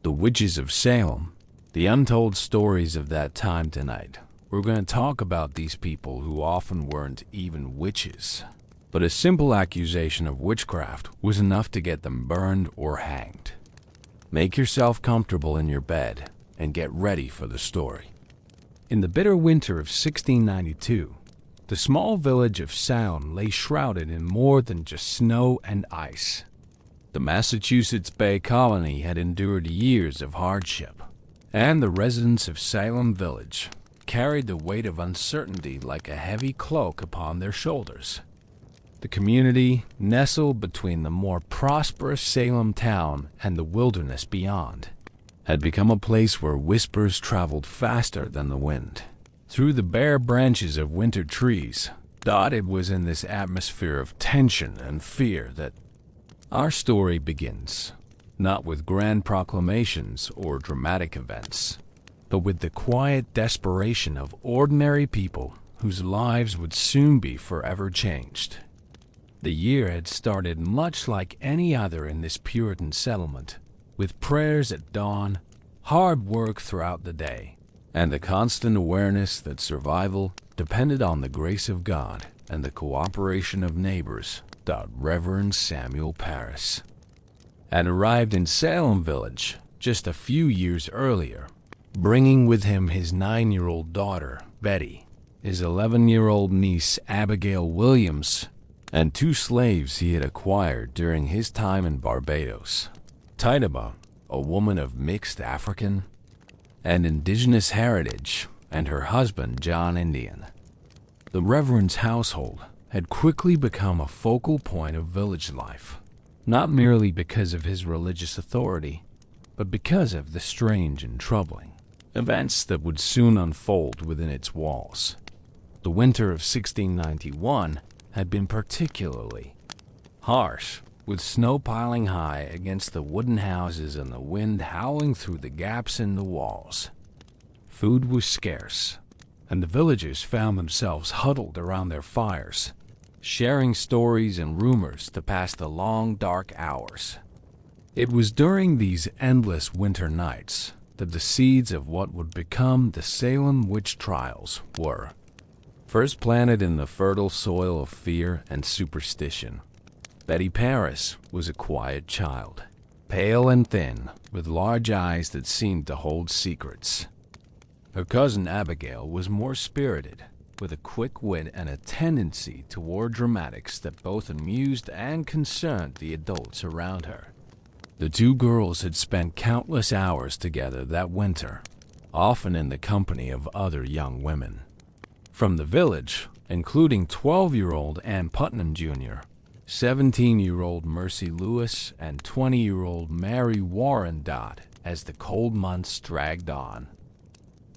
The Witches of Salem, the untold stories of that time tonight. We're going to talk about these people who often weren't even witches, but a simple accusation of witchcraft was enough to get them burned or hanged. Make yourself comfortable in your bed and get ready for the story. In the bitter winter of 1692, the small village of Salem lay shrouded in more than just snow and ice. The Massachusetts Bay Colony had endured years of hardship, and the residents of Salem Village carried the weight of uncertainty like a heavy cloak upon their shoulders. The community, nestled between the more prosperous Salem town and the wilderness beyond, had become a place where whispers traveled faster than the wind. Through the bare branches of winter trees, dotted was in this atmosphere of tension and fear that our story begins, not with grand proclamations or dramatic events, but with the quiet desperation of ordinary people whose lives would soon be forever changed. The year had started much like any other in this Puritan settlement, with prayers at dawn, hard work throughout the day, and the constant awareness that survival depended on the grace of God and the cooperation of neighbors. Reverend Samuel Parris had arrived in Salem Village just a few years earlier, bringing with him his 9-year-old daughter, Betty, his 11-year-old niece, Abigail Williams, and 2 slaves he had acquired during his time in Barbados. Tituba, a woman of mixed African and indigenous heritage, and her husband, John Indian. The Reverend's household had quickly become a focal point of village life, not merely because of his religious authority, but because of the strange and troubling events that would soon unfold within its walls. The winter of 1691 had been particularly harsh, with snow piling high against the wooden houses and the wind howling through the gaps in the walls. Food was scarce, and the villagers found themselves huddled around their fires, sharing stories and rumors to pass the long, dark hours. It was during these endless winter nights that the seeds of what would become the Salem witch trials were first planted in the fertile soil of fear and superstition. Betty Parris was a quiet child, pale and thin, with large eyes that seemed to hold secrets. Her cousin Abigail was more spirited, with a quick wit and a tendency toward dramatics that both amused and concerned the adults around her. The 2 girls had spent countless hours together that winter, often in the company of other young women. From the village, including 12-year-old Ann Putnam Jr., 17-year-old Mercy Lewis, and 20-year-old Mary Warren Dodd, as the cold months dragged on.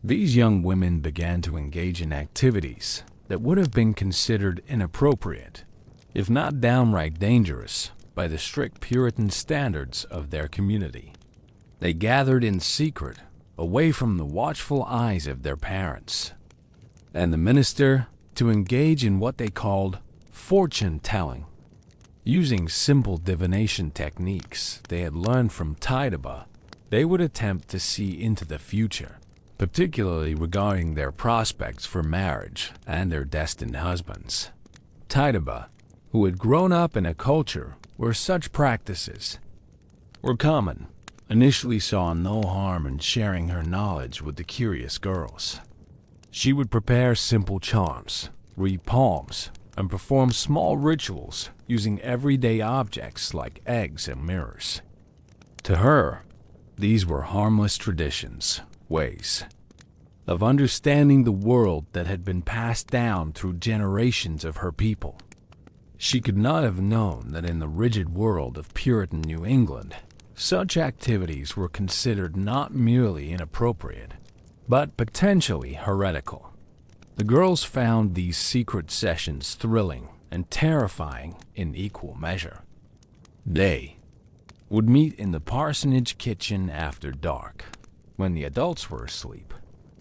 These young women began to engage in activities that would have been considered inappropriate, if not downright dangerous, by the strict Puritan standards of their community. They gathered in secret, away from the watchful eyes of their parents and the minister, to engage in what they called fortune-telling. Using simple divination techniques they had learned from Tituba, they would attempt to see into the future, particularly regarding their prospects for marriage and their destined husbands. Tituba, who had grown up in a culture where such practices were common, initially saw no harm in sharing her knowledge with the curious girls. She would prepare simple charms, read palms, and perform small rituals using everyday objects like eggs and mirrors. To her, these were harmless traditions, ways of understanding the world that had been passed down through generations of her people. She could not have known that in the rigid world of Puritan New England, such activities were considered not merely inappropriate, but potentially heretical. The girls found these secret sessions thrilling and terrifying in equal measure. They would meet in the parsonage kitchen after dark, when the adults were asleep,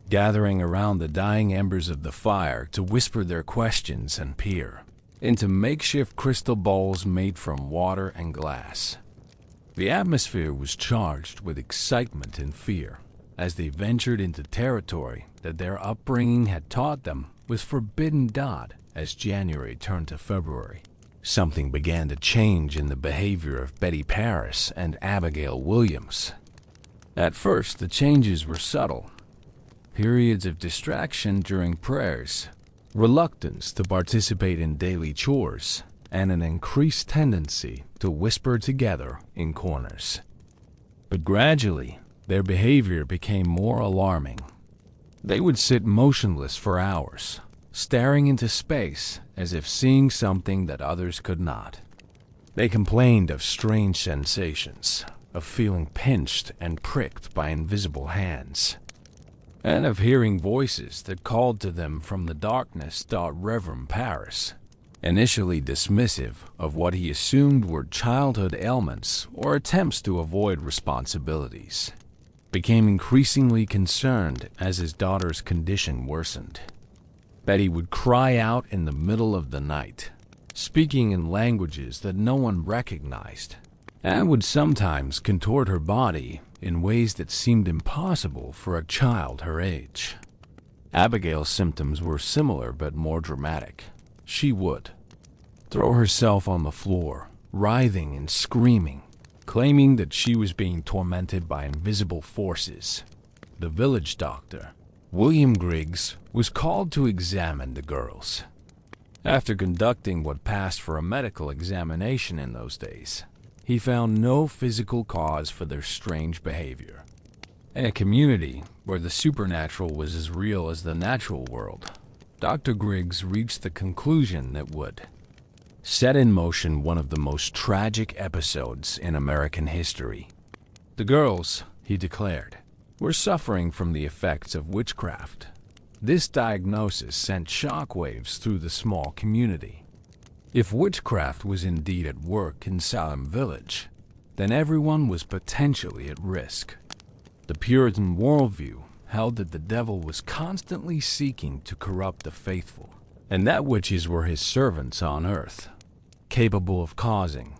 gathering around the dying embers of the fire to whisper their questions and peer into makeshift crystal bowls made from water and glass. The atmosphere was charged with excitement and fear as they ventured into territory that their upbringing had taught them was forbidden as January turned to February. Something began to change in the behavior of Betty Paris and Abigail Williams. At first, the changes were subtle. Periods of distraction during prayers, reluctance to participate in daily chores, and an increased tendency to whisper together in corners. But gradually, their behavior became more alarming. They would sit motionless for hours, staring into space as if seeing something that others could not. They complained of strange sensations, of feeling pinched and pricked by invisible hands, and of hearing voices that called to them from the darkness. Reverend Paris, initially dismissive of what he assumed were childhood ailments or attempts to avoid responsibilities, became increasingly concerned as his daughter's condition worsened. Betty would cry out in the middle of the night, speaking in languages that no one recognized, and would sometimes contort her body in ways that seemed impossible for a child her age. Abigail's symptoms were similar but more dramatic. She would throw herself on the floor, writhing and screaming, claiming that she was being tormented by invisible forces. The village doctor, William Griggs, was called to examine the girls. After conducting what passed for a medical examination in those days, he found no physical cause for their strange behavior. In a community where the supernatural was as real as the natural world, Dr. Griggs reached the conclusion that would set in motion one of the most tragic episodes in American history. The girls, he declared, were suffering from the effects of witchcraft. This diagnosis sent shockwaves through the small community. If witchcraft was indeed at work in Salem village, then everyone was potentially at risk. The Puritan worldview held that the devil was constantly seeking to corrupt the faithful, and that witches were his servants on earth, capable of causing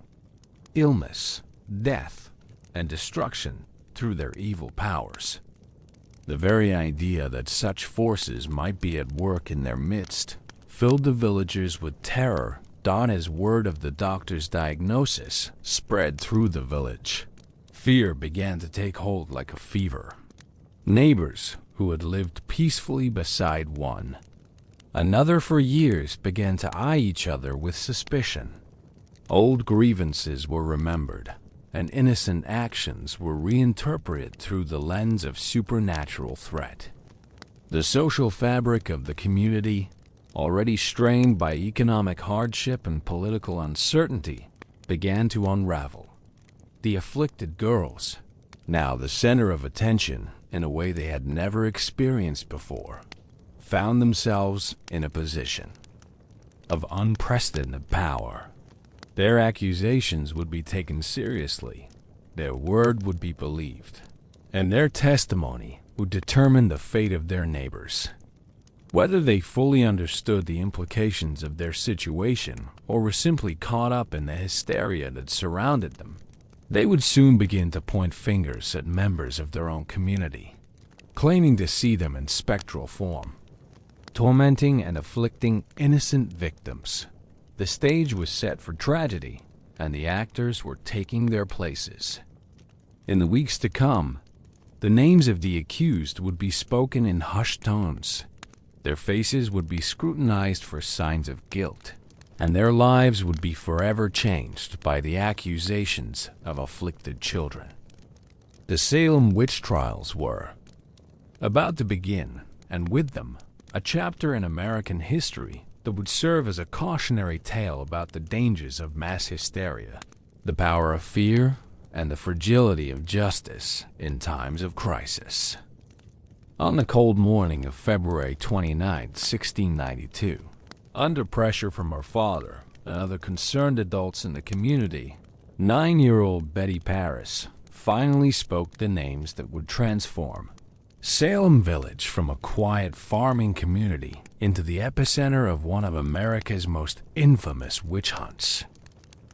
illness, death, and destruction through their evil powers. The very idea that such forces might be at work in their midst filled the villagers with terror. As word of the doctor's diagnosis spread through the village, fear began to take hold like a fever. Neighbors who had lived peacefully beside one another for years began to eye each other with suspicion. Old grievances were remembered, and innocent actions were reinterpreted through the lens of supernatural threat. The social fabric of the community, already strained by economic hardship and political uncertainty, began to unravel. The afflicted girls, now the center of attention in a way they had never experienced before, found themselves in a position of unprecedented power. Their accusations would be taken seriously, their word would be believed, and their testimony would determine the fate of their neighbors. Whether they fully understood the implications of their situation or were simply caught up in the hysteria that surrounded them, they would soon begin to point fingers at members of their own community, claiming to see them in spectral form, tormenting and afflicting innocent victims. The stage was set for tragedy, and the actors were taking their places. In the weeks to come, the names of the accused would be spoken in hushed tones. Their faces would be scrutinized for signs of guilt, and their lives would be forever changed by the accusations of afflicted children. The Salem witch trials were about to begin, and with them, a chapter in American history that would serve as a cautionary tale about the dangers of mass hysteria, the power of fear, and the fragility of justice in times of crisis. On the cold morning of February 29, 1692, under pressure from her father and other concerned adults in the community, 9-year-old Betty Paris finally spoke the names that would transform Salem Village from a quiet farming community into the epicenter of one of America's most infamous witch hunts.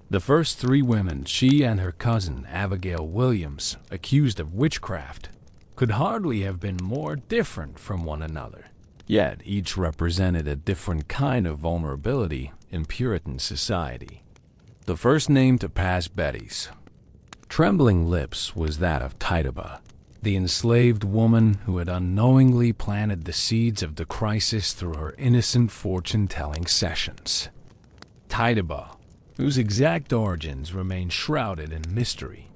The first three women she and her cousin Abigail Williams accused of witchcraft could hardly have been more different from one another. Yet each represented a different kind of vulnerability in Puritan society. The first name to pass Betty's trembling lips was that of Tituba, the enslaved woman who had unknowingly planted the seeds of the crisis through her innocent fortune-telling sessions. Tituba, whose exact origins remain shrouded in mystery,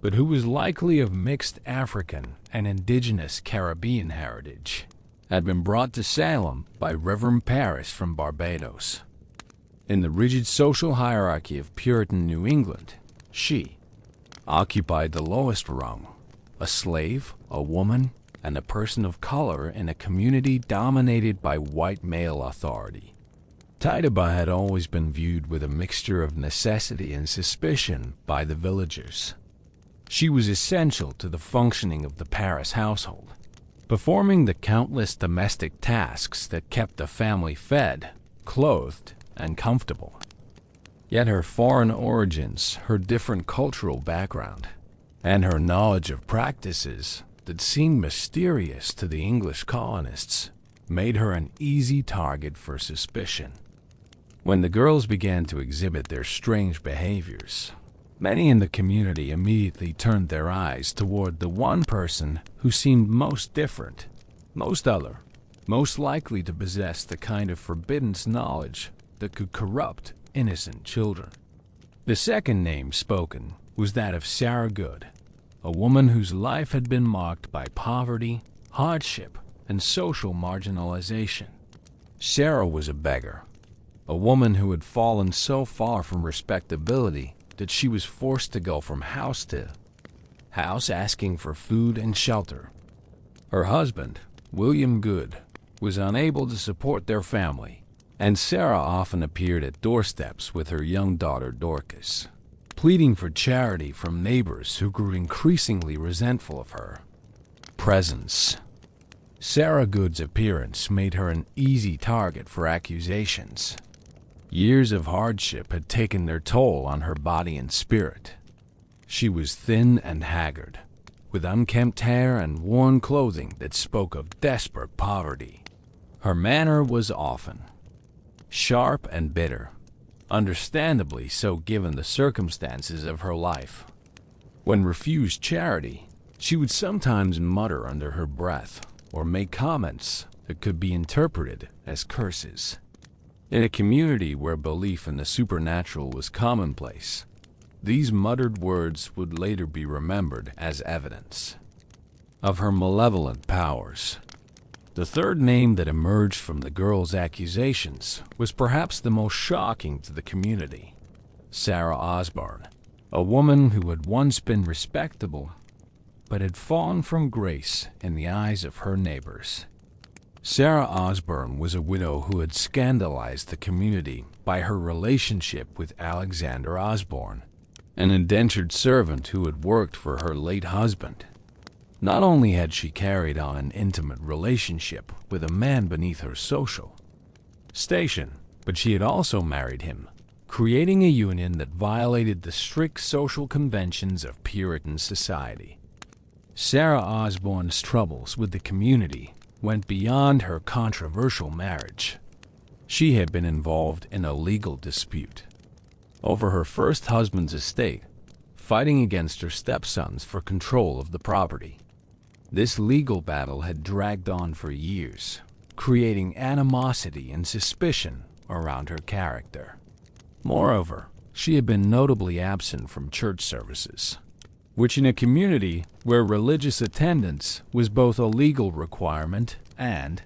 but who was likely of mixed African and indigenous Caribbean heritage, had been brought to Salem by Reverend Parris from Barbados. In the rigid social hierarchy of Puritan New England, she occupied the lowest rung, a slave, a woman, and a person of color in a community dominated by white male authority. Tituba had always been viewed with a mixture of necessity and suspicion by the villagers. She was essential to the functioning of the Parris household, performing the countless domestic tasks that kept the family fed, clothed, and comfortable. Yet her foreign origins, her different cultural background, and her knowledge of practices that seemed mysterious to the English colonists made her an easy target for suspicion. When the girls began to exhibit their strange behaviors, many in the community immediately turned their eyes toward the one person who seemed most different, most other, most likely to possess the kind of forbidden knowledge that could corrupt innocent children. The second name spoken was that of Sarah Good, a woman whose life had been marked by poverty, hardship, and social marginalization. Sarah was a beggar, a woman who had fallen so far from respectability that she was forced to go from house to house asking for food and shelter. Her husband, William Good, was unable to support their family, and Sarah often appeared at doorsteps with her young daughter Dorcas, pleading for charity from neighbors who grew increasingly resentful of her presence. Sarah Good's appearance made her an easy target for accusations. Years of hardship had taken their toll on her body and spirit. She was thin and haggard, with unkempt hair and worn clothing that spoke of desperate poverty. Her manner was often sharp and bitter, understandably so given the circumstances of her life. When refused charity, she would sometimes mutter under her breath or make comments that could be interpreted as curses. In a community where belief in the supernatural was commonplace, these muttered words would later be remembered as evidence of her malevolent powers. The third name that emerged from the girls' accusations was perhaps the most shocking to the community: Sarah Osborne, a woman who had once been respectable but had fallen from grace in the eyes of her neighbors. Sarah Osborne was a widow who had scandalized the community by her relationship with Alexander Osborne, an indentured servant who had worked for her late husband. Not only had she carried on an intimate relationship with a man beneath her social station, but she had also married him, creating a union that violated the strict social conventions of Puritan society. Sarah Osborne's troubles with the community went beyond her controversial marriage. She had been involved in a legal dispute over her first husband's estate, fighting against her stepsons for control of the property. This legal battle had dragged on for years, creating animosity and suspicion around her character. Moreover, she had been notably absent from church services, which in a community where religious attendance was both a legal requirement and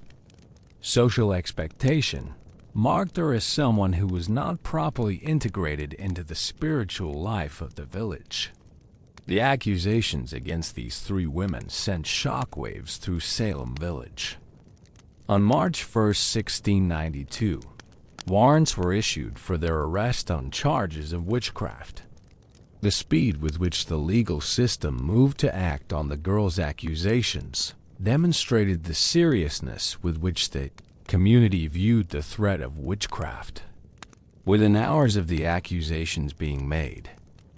social expectation, marked her as someone who was not properly integrated into the spiritual life of the village. The accusations against these three women sent shockwaves through Salem village. On March 1, 1692, warrants were issued for their arrest on charges of witchcraft. The speed with which the legal system moved to act on the girls' accusations demonstrated the seriousness with which the community viewed the threat of witchcraft. Within hours of the accusations being made,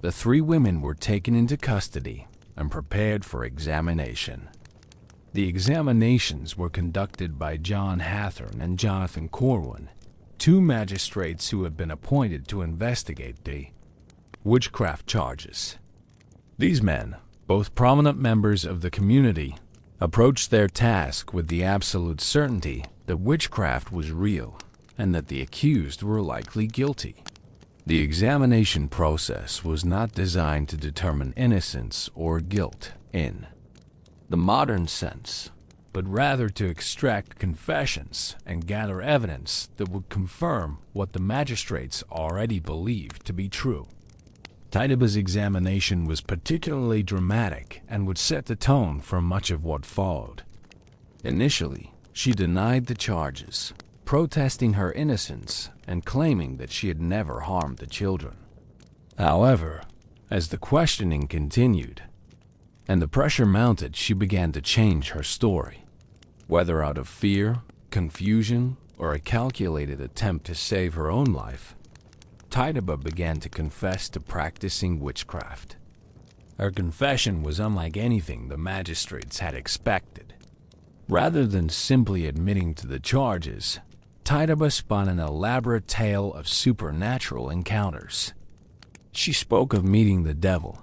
the three women were taken into custody and prepared for examination. The examinations were conducted by John Hathorne and Jonathan Corwin, two magistrates who had been appointed to investigate the witchcraft charges. These men, both prominent members of the community, approached their task with the absolute certainty that witchcraft was real and that the accused were likely guilty. The examination process was not designed to determine innocence or guilt in the modern sense, but rather to extract confessions and gather evidence that would confirm what the magistrates already believed to be true. Tituba's examination was particularly dramatic and would set the tone for much of what followed. Initially, she denied the charges, protesting her innocence and claiming that she had never harmed the children. However, as the questioning continued and the pressure mounted, she began to change her story. Whether out of fear, confusion, or a calculated attempt to save her own life, Tituba began to confess to practicing witchcraft. Her confession was unlike anything the magistrates had expected. Rather than simply admitting to the charges, Tituba spun an elaborate tale of supernatural encounters. She spoke of meeting the devil,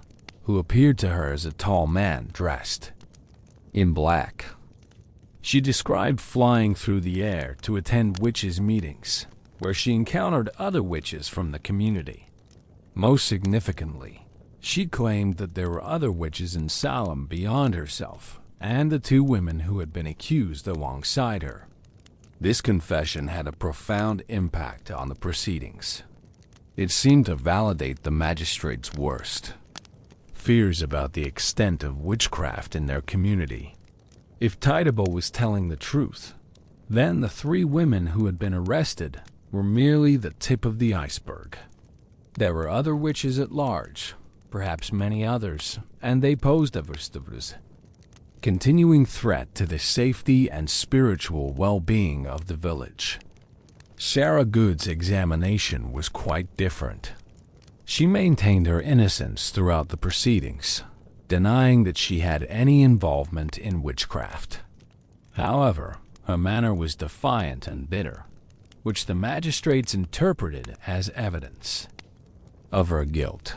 who appeared to her as a tall man dressed in black. She described flying through the air to attend witches' meetings, where she encountered other witches from the community. Most significantly, she claimed that there were other witches in Salem beyond herself and the two women who had been accused alongside her. This confession had a profound impact on the proceedings. It seemed to validate the magistrates' worst fears about the extent of witchcraft in their community. If Tituba was telling the truth, then the three women who had been arrested were merely the tip of the iceberg. There were other witches at large, perhaps many others, and they posed a continuing threat to the safety and spiritual well-being of the village. Sarah Good's examination was quite different. She maintained her innocence throughout the proceedings, denying that she had any involvement in witchcraft. However, her manner was defiant and bitter, which the magistrates interpreted as evidence of her guilt.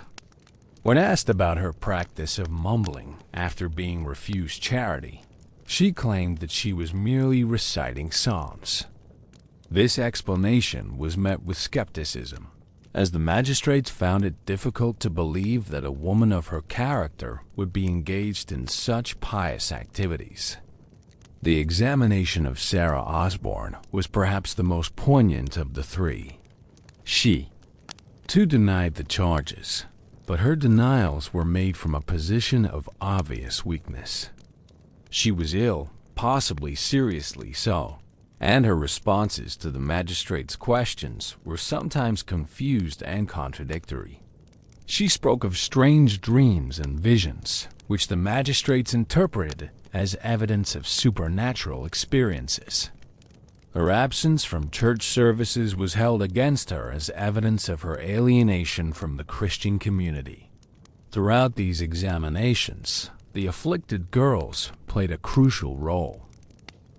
When asked about her practice of mumbling after being refused charity, she claimed that she was merely reciting psalms. This explanation was met with skepticism, as the magistrates found it difficult to believe that a woman of her character would be engaged in such pious activities. The examination of Sarah Osborne was perhaps the most poignant of the three. She, too, denied the charges, but her denials were made from a position of obvious weakness. She was ill, possibly seriously so, and her responses to the magistrates' questions were sometimes confused and contradictory. She spoke of strange dreams and visions, which the magistrates interpreted as evidence of supernatural experiences. Her absence from church services was held against her as evidence of her alienation from the Christian community. Throughout these examinations, the afflicted girls played a crucial role.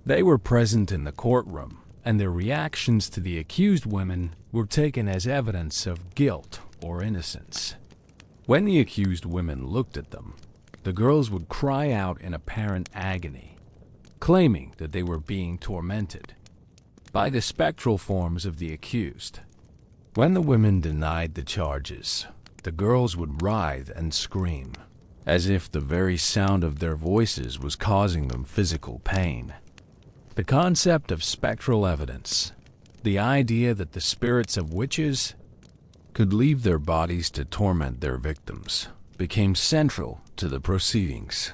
They were present in the courtroom, and their reactions to the accused women were taken as evidence of guilt or innocence. When the accused women looked at them, the girls would cry out in apparent agony, claiming that they were being tormented by the spectral forms of the accused. When the women denied the charges, the girls would writhe and scream, as if the very sound of their voices was causing them physical pain. The concept of spectral evidence, the idea that the spirits of witches could leave their bodies to torment their victims, became central to the proceedings.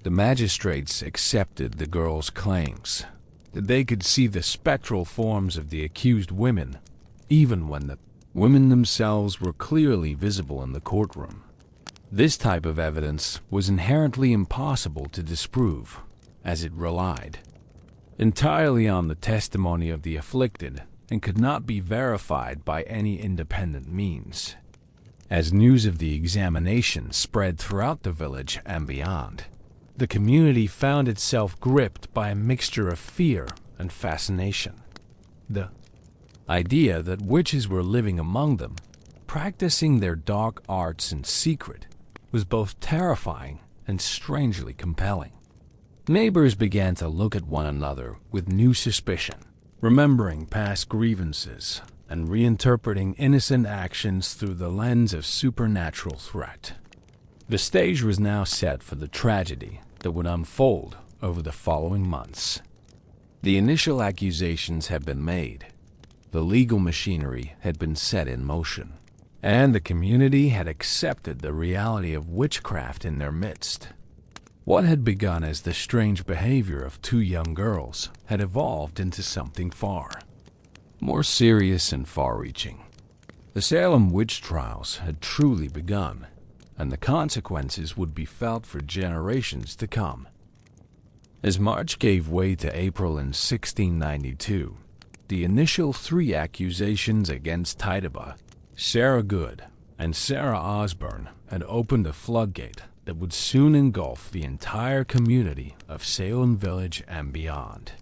The magistrates accepted the girls' claims that they could see the spectral forms of the accused women, even when the women themselves were clearly visible in the courtroom. This type of evidence was inherently impossible to disprove, as it relied entirely on the testimony of the afflicted and could not be verified by any independent means. As news of the examination spread throughout the village and beyond, the community found itself gripped by a mixture of fear and fascination. The idea that witches were living among them, practicing their dark arts in secret, was both terrifying and strangely compelling. Neighbors began to look at one another with new suspicion, remembering past grievances and reinterpreting innocent actions through the lens of supernatural threat. The stage was now set for the tragedy that would unfold over the following months. The initial accusations had been made, the legal machinery had been set in motion, and the community had accepted the reality of witchcraft in their midst. What had begun as the strange behavior of two young girls had evolved into something far more serious and far-reaching. The Salem witch trials had truly begun, and the consequences would be felt for generations to come. As March gave way to April in 1692, the initial 3 accusations against Tituba, Sarah Good, and Sarah Osborne had opened a floodgate that would soon engulf the entire community of Salem Village and beyond.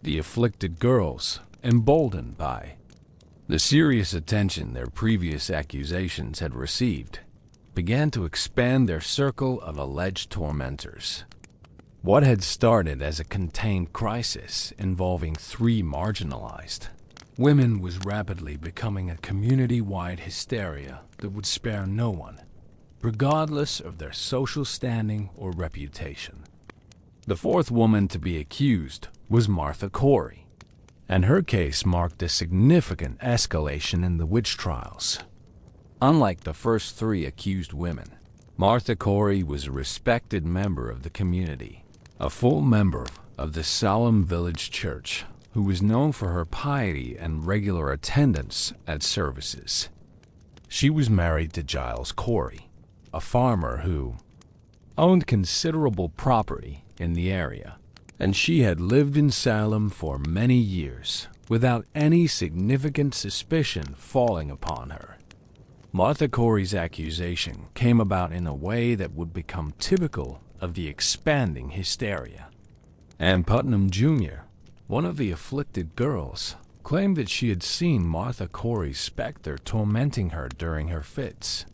The afflicted girls, emboldened by the serious attention their previous accusations had received, began to expand their circle of alleged tormentors. What had started as a contained crisis involving 3 marginalized women was rapidly becoming a community-wide hysteria that would spare no one, regardless of their social standing or reputation. The 4th woman to be accused was Martha Corey, and her case marked a significant escalation in the witch trials. Unlike the first 3 accused women, Martha Corey was a respected member of the community, a full member of the Salem Village Church, who was known for her piety and regular attendance at services. She was married to Giles Corey, a farmer who owned considerable property in the area, and she had lived in Salem for many years without any significant suspicion falling upon her. Martha Corey's accusation came about in a way that would become typical of the expanding hysteria. Ann Putnam Jr., one of the afflicted girls, claimed that she had seen Martha Corey's specter tormenting her during her fits.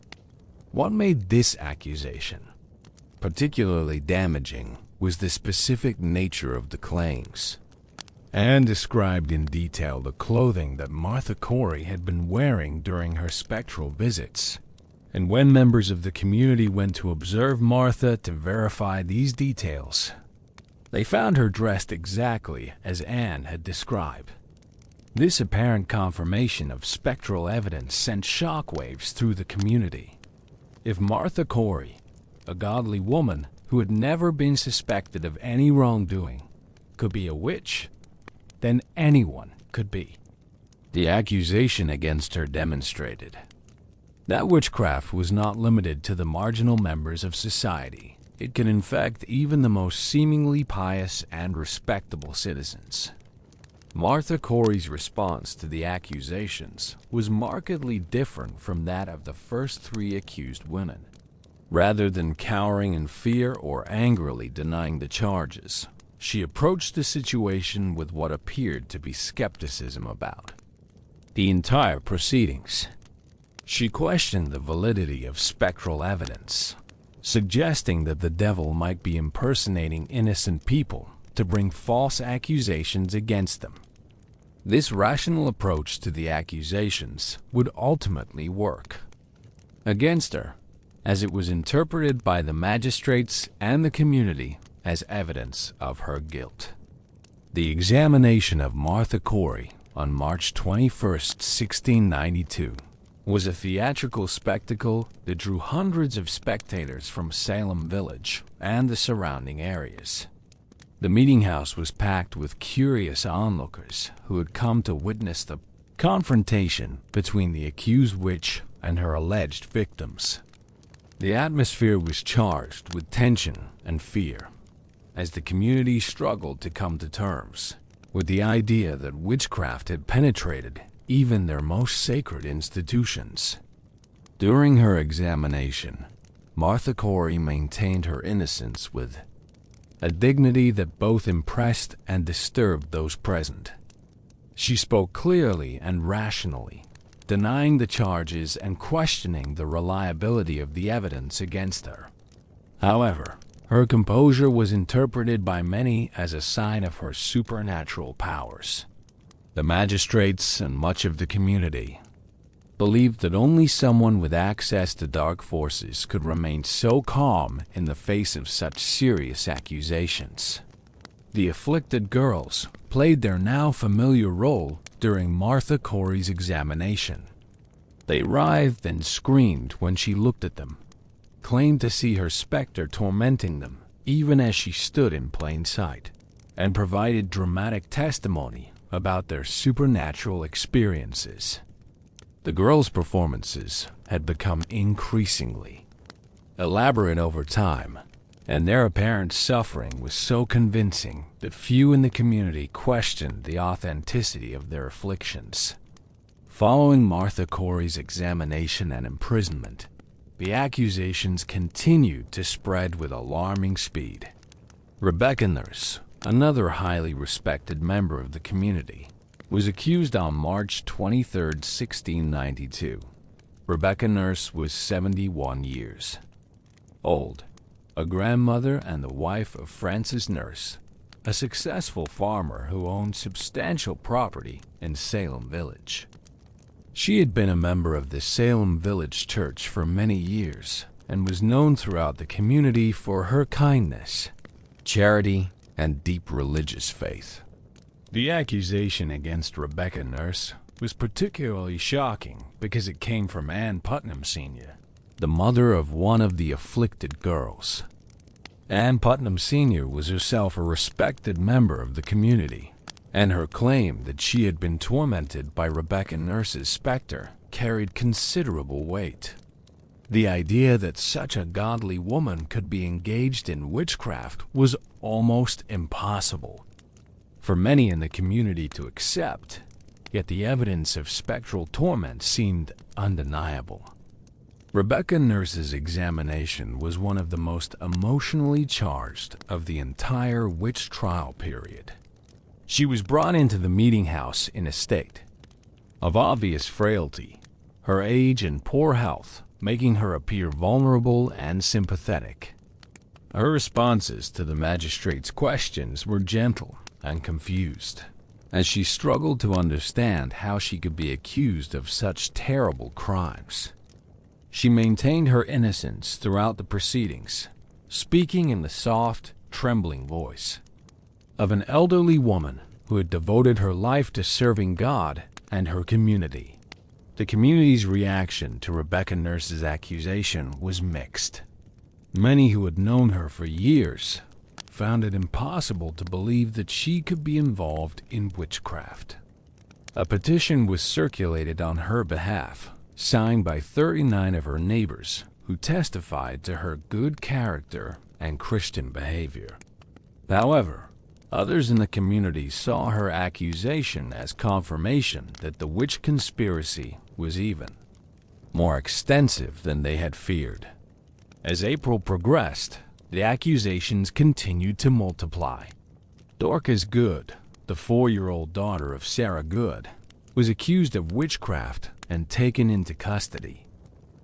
What made this accusation particularly damaging was the specific nature of the claims. Anne described in detail the clothing that Martha Corey had been wearing during her spectral visits, and when members of the community went to observe Martha to verify these details, they found her dressed exactly as Anne had described. This apparent confirmation of spectral evidence sent shockwaves through the community. If Martha Corey, a godly woman who had never been suspected of any wrongdoing, could be a witch, then anyone could be. The accusation against her demonstrated that witchcraft was not limited to the marginal members of society. It could infect even the most seemingly pious and respectable citizens. Martha Corey's response to the accusations was markedly different from that of the first 3 accused women. Rather than cowering in fear or angrily denying the charges, she approached the situation with what appeared to be skepticism about the entire proceedings. She questioned the validity of spectral evidence, suggesting that the devil might be impersonating innocent people to bring false accusations against them. This rational approach to the accusations would ultimately work against her, as it was interpreted by the magistrates and the community as evidence of her guilt. The examination of Martha Corey on March 21, 1692, was a theatrical spectacle that drew hundreds of spectators from Salem Village and the surrounding areas. The meeting house was packed with curious onlookers who had come to witness the confrontation between the accused witch and her alleged victims. The atmosphere was charged with tension and fear as the community struggled to come to terms. with the idea that witchcraft had penetrated even their most sacred institutions. During her examination, Martha Corey maintained her innocence with a dignity that both impressed and disturbed those present. She spoke clearly and rationally, denying the charges and questioning the reliability of the evidence against her. However, her composure was interpreted by many as a sign of her supernatural powers. The magistrates and much of the community believed that only someone with access to dark forces could remain so calm in the face of such serious accusations. The afflicted girls played their now familiar role during Martha Corey's examination. They writhed and screamed when she looked at them, claimed to see her specter tormenting them even as she stood in plain sight, and provided dramatic testimony about their supernatural experiences. The girls' performances had become increasingly elaborate over time, and their apparent suffering was so convincing that few in the community questioned the authenticity of their afflictions. Following Martha Corey's examination and imprisonment, the accusations continued to spread with alarming speed. Rebecca Nurse, another highly respected member of the community, was accused on March 23, 1692. Rebecca Nurse was 71 years old, a grandmother and the wife of Francis Nurse, a successful farmer who owned substantial property in Salem Village. She had been a member of the Salem Village Church for many years and was known throughout the community for her kindness, charity, and deep religious faith. The accusation against Rebecca Nurse was particularly shocking because it came from Ann Putnam Sr., the mother of one of the afflicted girls. Ann Putnam Sr. was herself a respected member of the community, and her claim that she had been tormented by Rebecca Nurse's specter carried considerable weight. The idea that such a godly woman could be engaged in witchcraft was almost impossible for many in the community to accept, yet the evidence of spectral torment seemed undeniable. Rebecca Nurse's examination was one of the most emotionally charged of the entire witch trial period. She was brought into the meeting house in a state of obvious frailty, her age and poor health making her appear vulnerable and sympathetic. Her responses to the magistrate's questions were gentle and confused, as she struggled to understand how she could be accused of such terrible crimes. She maintained her innocence throughout the proceedings, speaking in the soft, trembling voice of an elderly woman who had devoted her life to serving God and her community. The community's reaction to Rebecca Nurse's accusation was mixed. Many who had known her for years found it impossible to believe that she could be involved in witchcraft. A petition was circulated on her behalf, signed by 39 of her neighbors who testified to her good character and Christian behavior. However, others in the community saw her accusation as confirmation that the witch conspiracy was even more extensive than they had feared. As April progressed, the accusations continued to multiply. Dorcas Good, the 4-year-old daughter of Sarah Good, was accused of witchcraft and taken into custody.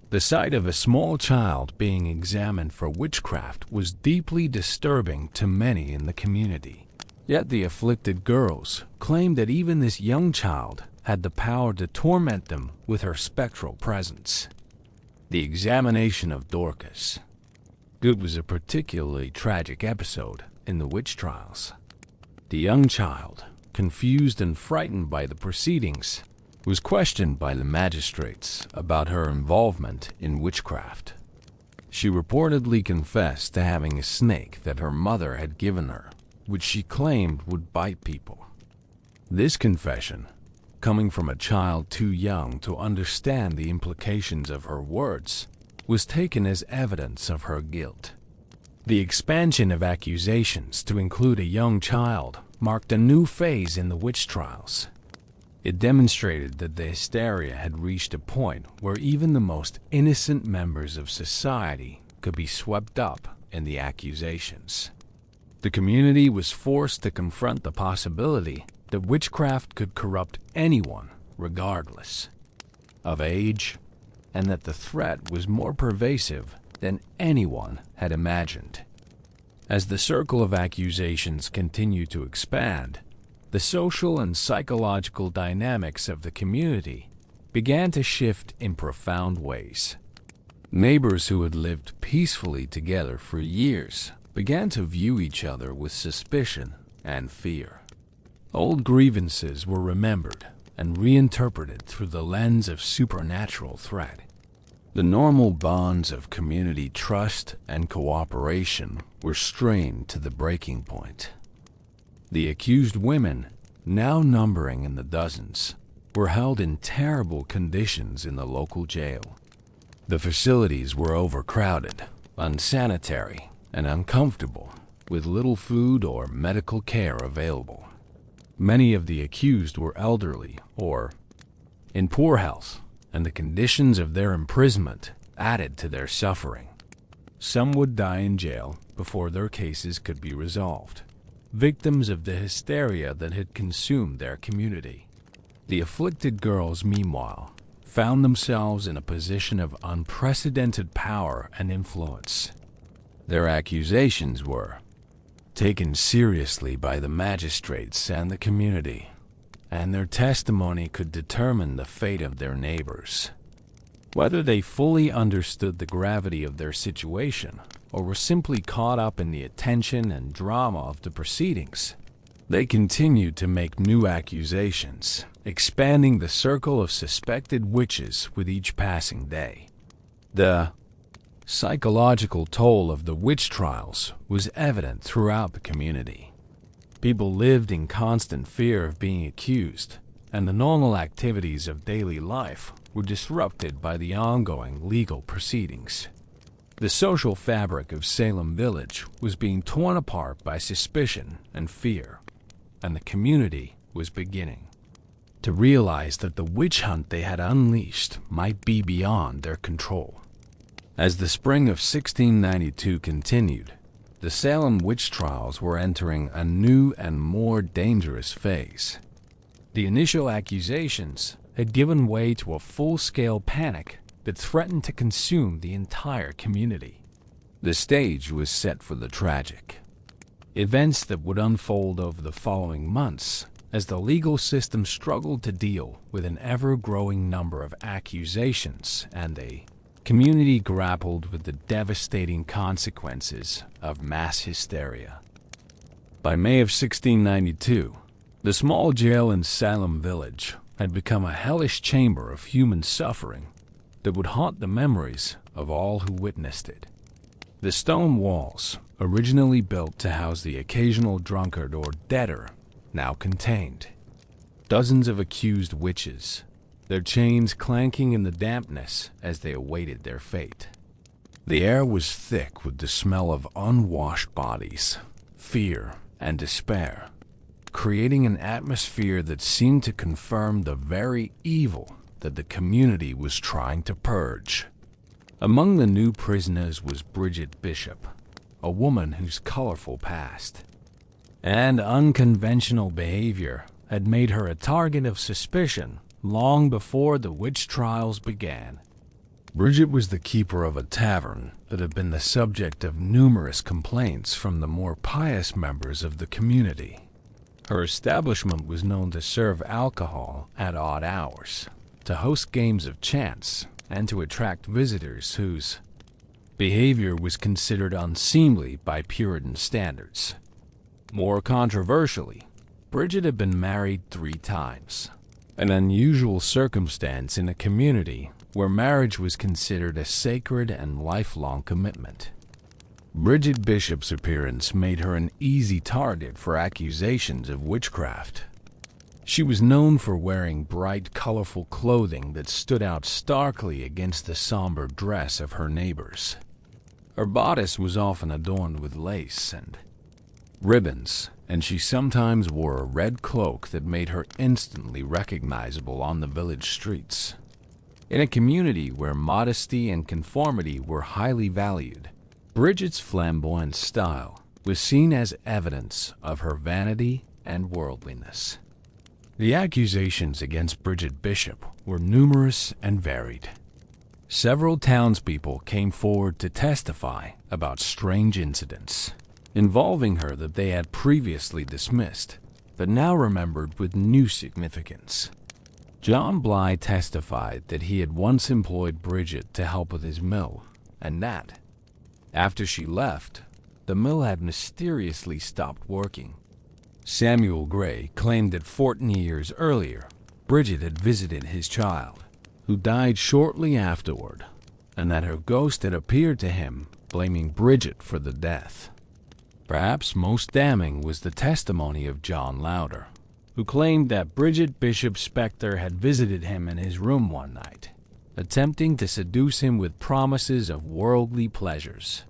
The sight of a small child being examined for witchcraft was deeply disturbing to many in the community. Yet the afflicted girls claimed that even this young child had the power to torment them with her spectral presence. The examination of Dorcas Good was a particularly tragic episode in the witch trials. The young child, confused and frightened by the proceedings, was questioned by the magistrates about her involvement in witchcraft. She reportedly confessed to having a snake that her mother had given her, which she claimed would bite people. This confession, coming from a child too young to understand the implications of her words, was taken as evidence of her guilt. The expansion of accusations to include a young child marked a new phase in the witch trials. It demonstrated that the hysteria had reached a point where even the most innocent members of society could be swept up in the accusations. The community was forced to confront the possibility that witchcraft could corrupt anyone, regardless of age, and that the threat was more pervasive than anyone had imagined. As the circle of accusations continued to expand, the social and psychological dynamics of the community began to shift in profound ways. Neighbors who had lived peacefully together for years began to view each other with suspicion and fear. Old grievances were remembered and reinterpreted through the lens of supernatural threat. The normal bonds of community trust and cooperation were strained to the breaking point. The accused women, now numbering in the dozens, were held in terrible conditions in the local jail. The facilities were overcrowded, unsanitary, and uncomfortable, with little food or medical care available. Many of the accused were elderly or in poor health, and the conditions of their imprisonment added to their suffering. Some would die in jail before their cases could be resolved, victims of the hysteria that had consumed their community. The afflicted girls, meanwhile, found themselves in a position of unprecedented power and influence. Their accusations were taken seriously by the magistrates and the community, and their testimony could determine the fate of their neighbors. Whether they fully understood the gravity of their situation or were simply caught up in the attention and drama of the proceedings, they continued to make new accusations, expanding the circle of suspected witches with each passing day. The psychological toll of the witch trials was evident throughout the community. People lived in constant fear of being accused, and the normal activities of daily life were disrupted by the ongoing legal proceedings. The social fabric of Salem Village was being torn apart by suspicion and fear, and the community was beginning to realize that the witch hunt they had unleashed might be beyond their control. As the spring of 1692 continued, the Salem witch trials were entering a new and more dangerous phase. The initial accusations had given way to a full-scale panic that threatened to consume the entire community. The stage was set for the tragic. Events that would unfold over the following months as the legal system struggled to deal with an ever-growing number of accusations and a community grappled with the devastating consequences of mass hysteria. By May of 1692, the small jail in Salem Village had become a hellish chamber of human suffering that would haunt the memories of all who witnessed it. The stone walls, originally built to house the occasional drunkard or debtor, now contained dozens of accused witches, their chains clanking in the dampness as they awaited their fate. The air was thick with the smell of unwashed bodies, fear, and despair, creating an atmosphere that seemed to confirm the very evil that the community was trying to purge. Among the new prisoners was Bridget Bishop, a woman whose colorful past and unconventional behavior had made her a target of suspicion long before the witch trials began. Bridget was the keeper of a tavern that had been the subject of numerous complaints from the more pious members of the community. Her establishment was known to serve alcohol at odd hours, to host games of chance, and to attract visitors whose behavior was considered unseemly by Puritan standards. More controversially, Bridget had been married 3 times, an unusual circumstance in a community where marriage was considered a sacred and lifelong commitment. Bridget Bishop's appearance made her an easy target for accusations of witchcraft. She was known for wearing bright, colorful clothing that stood out starkly against the somber dress of her neighbors. Her bodice was often adorned with lace and ribbons, and she sometimes wore a red cloak that made her instantly recognizable on the village streets. In a community where modesty and conformity were highly valued, Bridget's flamboyant style was seen as evidence of her vanity and worldliness. The accusations against Bridget Bishop were numerous and varied. Several townspeople came forward to testify about strange incidents involving her that they had previously dismissed, but now remembered with new significance. John Bly testified that he had once employed Bridget to help with his mill, and that, after she left, the mill had mysteriously stopped working. Samuel Gray claimed that 14 years earlier, Bridget had visited his child, who died shortly afterward, and that her ghost had appeared to him, blaming Bridget for the death. Perhaps most damning was the testimony of John Louder, who claimed that Bridget Bishop's specter had visited him in his room one night, attempting to seduce him with promises of worldly pleasures.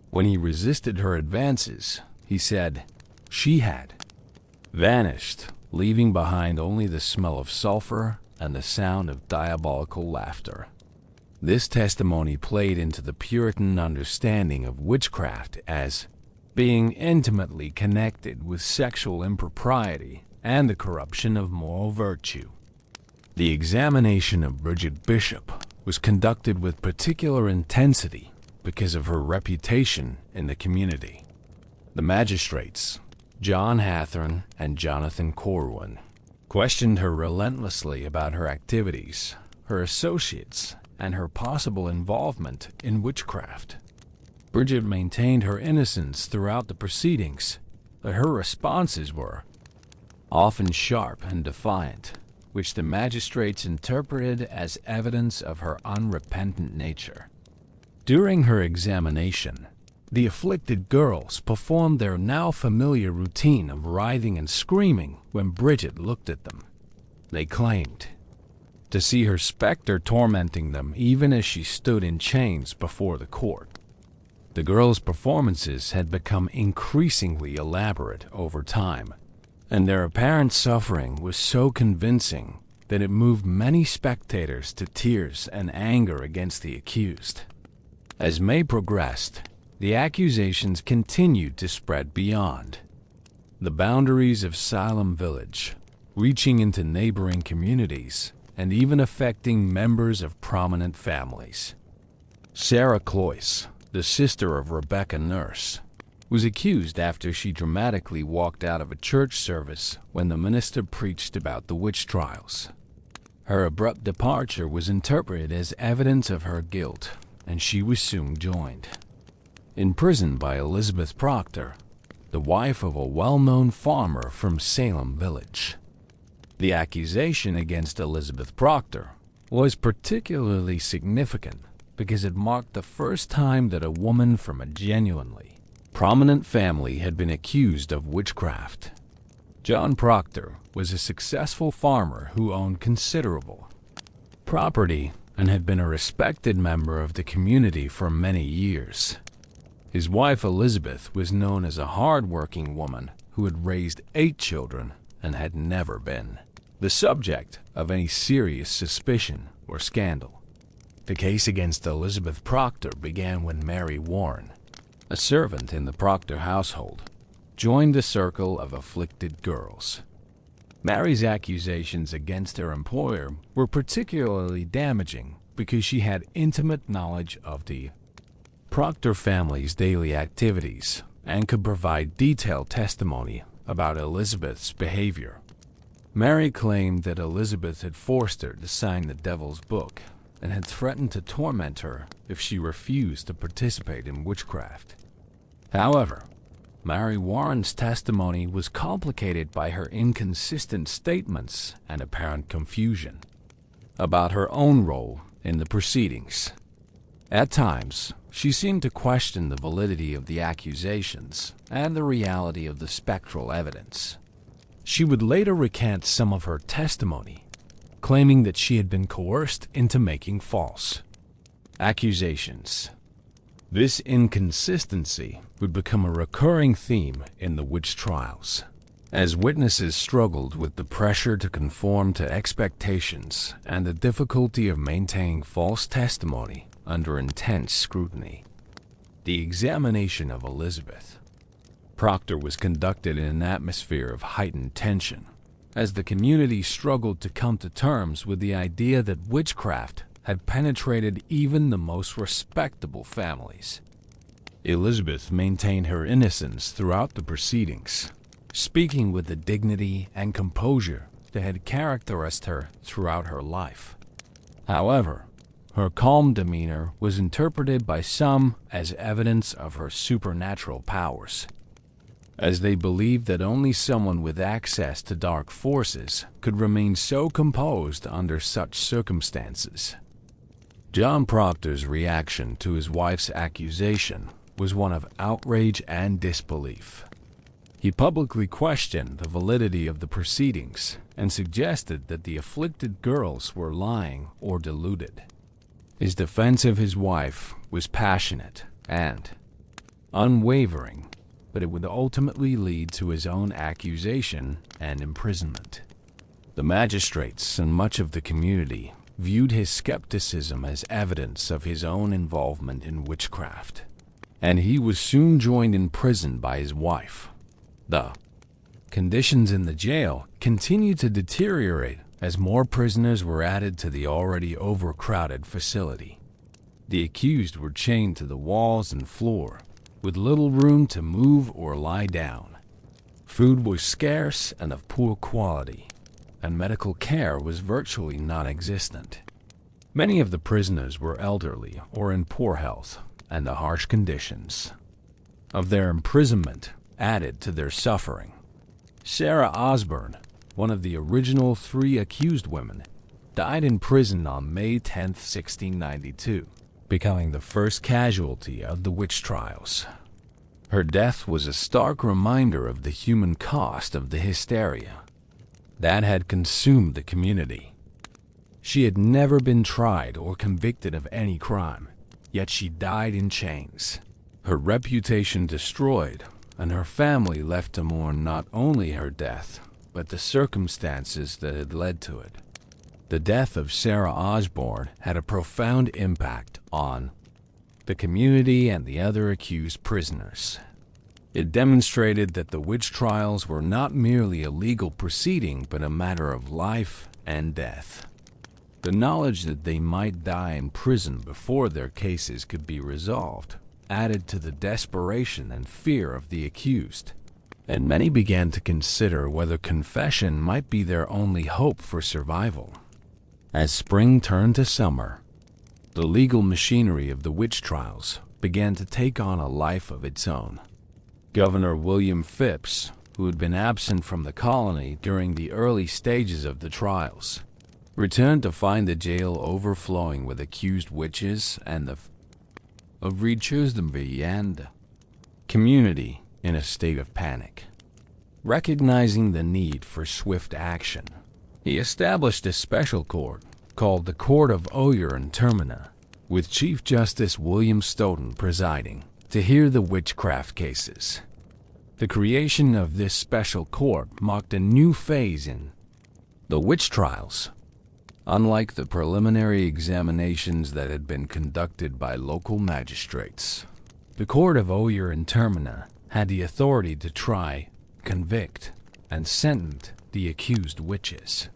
When he resisted her advances, he said she had vanished, leaving behind only the smell of sulfur and the sound of diabolical laughter. This testimony played into the Puritan understanding of witchcraft as being intimately connected with sexual impropriety and the corruption of moral virtue. The examination of Bridget Bishop was conducted with particular intensity because of her reputation in the community. The magistrates, John Hathorne and Jonathan Corwin, questioned her relentlessly about her activities, her associates, and her possible involvement in witchcraft. Bridget maintained her innocence throughout the proceedings, but her responses were often sharp and defiant, which the magistrates interpreted as evidence of her unrepentant nature. During her examination, the afflicted girls performed their now familiar routine of writhing and screaming when Bridget looked at them. They claimed to see her specter tormenting them even as she stood in chains before the court. The girls' performances had become increasingly elaborate over time, and their apparent suffering was so convincing that it moved many spectators to tears and anger against the accused. As May progressed, the accusations continued to spread beyond the boundaries of Salem village, reaching into neighboring communities and even affecting members of prominent families. Sarah Cloyce, the sister of Rebecca Nurse, was accused after she dramatically walked out of a church service when the minister preached about the witch trials. Her abrupt departure was interpreted as evidence of her guilt, and she was soon joined in prison by Elizabeth Proctor, the wife of a well-known farmer from Salem village. The accusation against Elizabeth Proctor was particularly significant because it marked the first time that a woman from a genuinely prominent family had been accused of witchcraft. John Proctor was a successful farmer who owned considerable property and had been a respected member of the community for many years. His wife Elizabeth was known as a hard-working woman who had raised 8 children and had never been the subject of any serious suspicion or scandal. The case against Elizabeth Proctor began when Mary Warren, a servant in the Proctor household, joined the circle of afflicted girls. Mary's accusations against her employer were particularly damaging because she had intimate knowledge of the Proctor family's daily activities and could provide detailed testimony about Elizabeth's behavior. Mary claimed that Elizabeth had forced her to sign the Devil's Book and had threatened to torment her if she refused to participate in witchcraft. However, Mary Warren's testimony was complicated by her inconsistent statements and apparent confusion about her own role in the proceedings. At times, she seemed to question the validity of the accusations and the reality of the spectral evidence. She would later recant some of her testimony, claiming that she had been coerced into making false accusations. This inconsistency would become a recurring theme in the witch trials, as witnesses struggled with the pressure to conform to expectations and the difficulty of maintaining false testimony under intense scrutiny. The examination of Elizabeth Proctor was conducted in an atmosphere of heightened tension, as the community struggled to come to terms with the idea that witchcraft had penetrated even the most respectable families. Elizabeth maintained her innocence throughout the proceedings, speaking with the dignity and composure that had characterized her throughout her life. However, her calm demeanor was interpreted by some as evidence of her supernatural powers, as they believed that only someone with access to dark forces could remain so composed under such circumstances. John Proctor's reaction to his wife's accusation was one of outrage and disbelief. He publicly questioned the validity of the proceedings and suggested that the afflicted girls were lying or deluded. His defense of his wife was passionate and unwavering, but it would ultimately lead to his own accusation and imprisonment. The magistrates and much of the community viewed his skepticism as evidence of his own involvement in witchcraft, and he was soon joined in prison by his wife. The conditions in the jail continued to deteriorate as more prisoners were added to the already overcrowded facility. The accused were chained to the walls and floor, with little room to move or lie down. Food was scarce and of poor quality, and medical care was virtually non-existent. Many of the prisoners were elderly or in poor health, and the harsh conditions of their imprisonment added to their suffering. Sarah Osborne, one of the original 3 accused women, died in prison on May 10, 1692, becoming the first casualty of the witch trials. Her death was a stark reminder of the human cost of the hysteria that had consumed the community. She had never been tried or convicted of any crime, yet she died in chains, her reputation destroyed, and her family left to mourn not only her death, but the circumstances that had led to it. The death of Sarah Osborne had a profound impact on the community and the other accused prisoners. It demonstrated that the witch trials were not merely a legal proceeding, but a matter of life and death. The knowledge that they might die in prison before their cases could be resolved added to the desperation and fear of the accused, and many began to consider whether confession might be their only hope for survival. As spring turned to summer, the legal machinery of the witch trials began to take on a life of its own. Governor William Phips, who had been absent from the colony during the early stages of the trials, returned to find the jail overflowing with accused witches and the community in a state of panic. Recognizing the need for swift action, he established a special court called the Court of Oyer and Termina, with Chief Justice William Stoughton presiding, to hear the witchcraft cases. The creation of this special court marked a new phase in the witch trials. Unlike the preliminary examinations that had been conducted by local magistrates, the Court of Oyer and Termina had the authority to try, convict, and sentence the accused witches.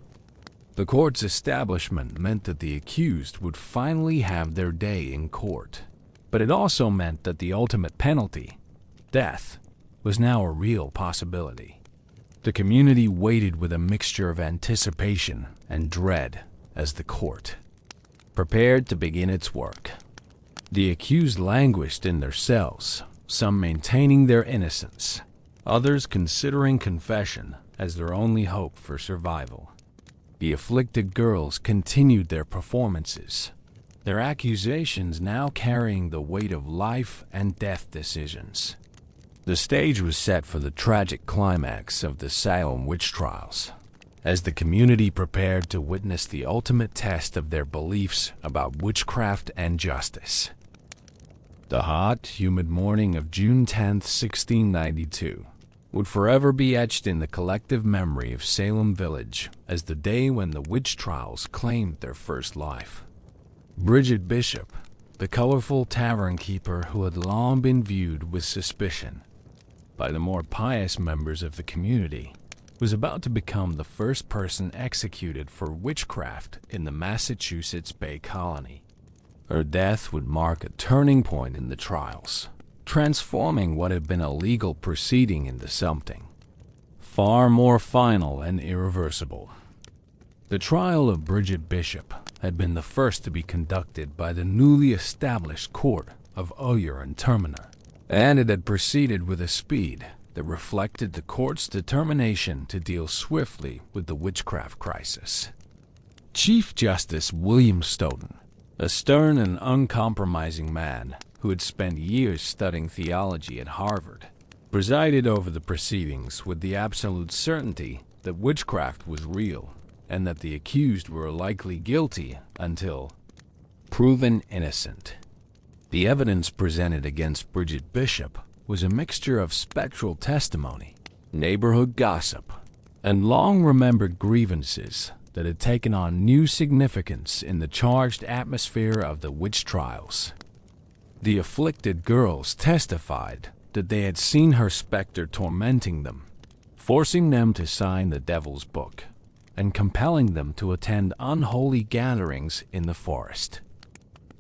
The court's establishment meant that the accused would finally have their day in court, but it also meant that the ultimate penalty, death, was now a real possibility. The community waited with a mixture of anticipation and dread as the court prepared to begin its work. The accused languished in their cells, some maintaining their innocence, others considering confession as their only hope for survival. The afflicted girls continued their performances, their accusations now carrying the weight of life and death decisions. The stage was set for the tragic climax of the Salem witch trials, as the community prepared to witness the ultimate test of their beliefs about witchcraft and justice. The hot, humid morning of June 10, 1692, would forever be etched in the collective memory of Salem village as the day when the witch trials claimed their first life. Bridget Bishop, the colorful tavern keeper who had long been viewed with suspicion by the more pious members of the community, was about to become the first person executed for witchcraft in the Massachusetts Bay Colony. Her death would mark a turning point in the trials, transforming what had been a legal proceeding into something far more final and irreversible. The trial of Bridget Bishop had been the first to be conducted by the newly established court of Oyer and Terminer, and it had proceeded with a speed that reflected the court's determination to deal swiftly with the witchcraft crisis. Chief Justice William Stoughton, a stern and uncompromising man who had spent years studying theology at Harvard, presided over the proceedings with the absolute certainty that witchcraft was real and that the accused were likely guilty until proven innocent. The evidence presented against Bridget Bishop was a mixture of spectral testimony, neighborhood gossip, and long-remembered grievances that had taken on new significance in the charged atmosphere of the witch trials. The afflicted girls testified that they had seen her specter tormenting them, forcing them to sign the devil's book, and compelling them to attend unholy gatherings in the forest.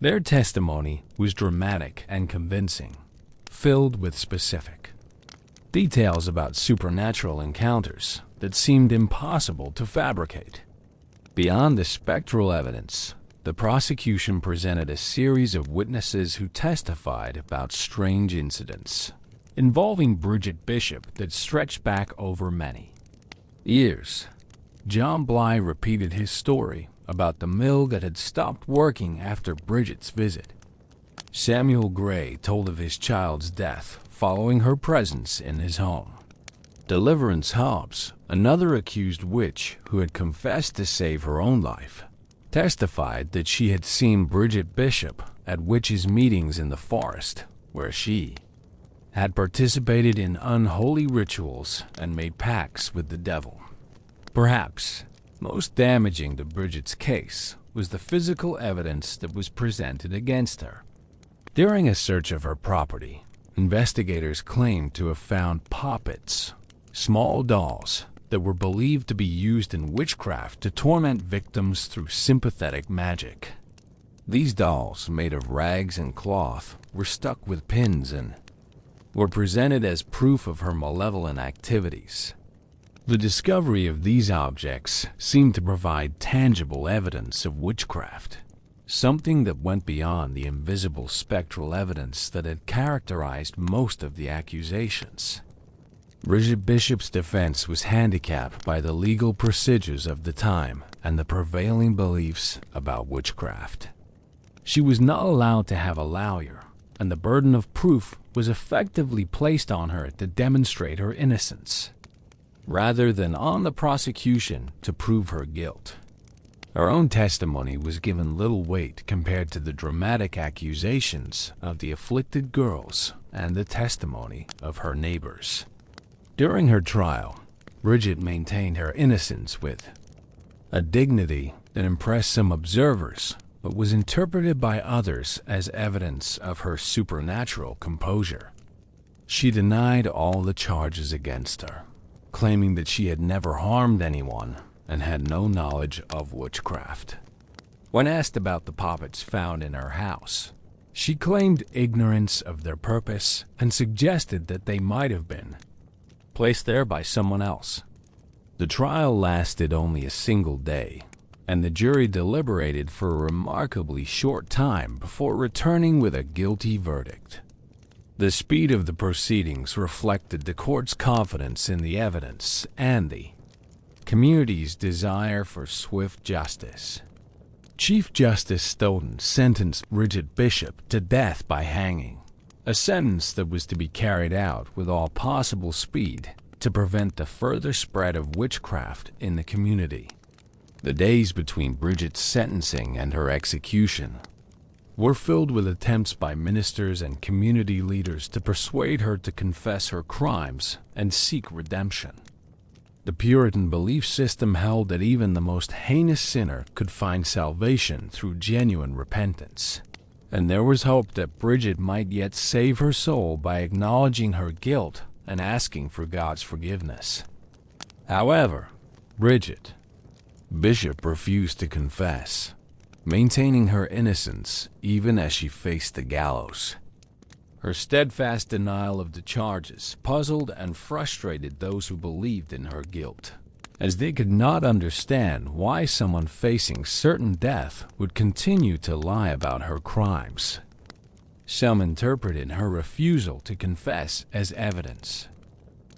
Their testimony was dramatic and convincing, filled with specific details about supernatural encounters that seemed impossible to fabricate. Beyond the spectral evidence, the prosecution presented a series of witnesses who testified about strange incidents involving Bridget Bishop that stretched back over many years. John Bly repeated his story about the mill that had stopped working after Bridget's visit. Samuel Gray told of his child's death following her presence in his home. Deliverance Hobbs, another accused witch who had confessed to save her own life, testified that she had seen Bridget Bishop at witches' meetings in the forest, where she had participated in unholy rituals and made pacts with the devil. Perhaps most damaging to Bridget's case was the physical evidence that was presented against her. During a search of her property, investigators claimed to have found poppets, small dolls that were believed to be used in witchcraft to torment victims through sympathetic magic. These dolls, made of rags and cloth, were stuck with pins and were presented as proof of her malevolent activities. The discovery of these objects seemed to provide tangible evidence of witchcraft, something that went beyond the invisible spectral evidence that had characterized most of the accusations. Bridget Bishop's defense was handicapped by the legal procedures of the time and the prevailing beliefs about witchcraft. She was not allowed to have a lawyer, and the burden of proof was effectively placed on her to demonstrate her innocence, rather than on the prosecution to prove her guilt. Her own testimony was given little weight compared to the dramatic accusations of the afflicted girls and the testimony of her neighbors. During her trial, Bridget maintained her innocence with a dignity that impressed some observers, but was interpreted by others as evidence of her supernatural composure. She denied all the charges against her, claiming that she had never harmed anyone and had no knowledge of witchcraft. When asked about the poppets found in her house, she claimed ignorance of their purpose and suggested that they might have been placed there by someone else. The trial lasted only a single day, and the jury deliberated for a remarkably short time before returning with a guilty verdict. The speed of the proceedings reflected the court's confidence in the evidence and the community's desire for swift justice. Chief Justice Stoughton sentenced Bridget Bishop to death by hanging, a sentence that was to be carried out with all possible speed to prevent the further spread of witchcraft in the community. The days between Bridget's sentencing and her execution were filled with attempts by ministers and community leaders to persuade her to confess her crimes and seek redemption. The Puritan belief system held that even the most heinous sinner could find salvation through genuine repentance, and there was hope that Bridget might yet save her soul by acknowledging her guilt and asking for God's forgiveness. However, Bridget Bishop refused to confess, maintaining her innocence even as she faced the gallows. Her steadfast denial of the charges puzzled and frustrated those who believed in her guilt, as they could not understand why someone facing certain death would continue to lie about her crimes. Some interpreted her refusal to confess as evidence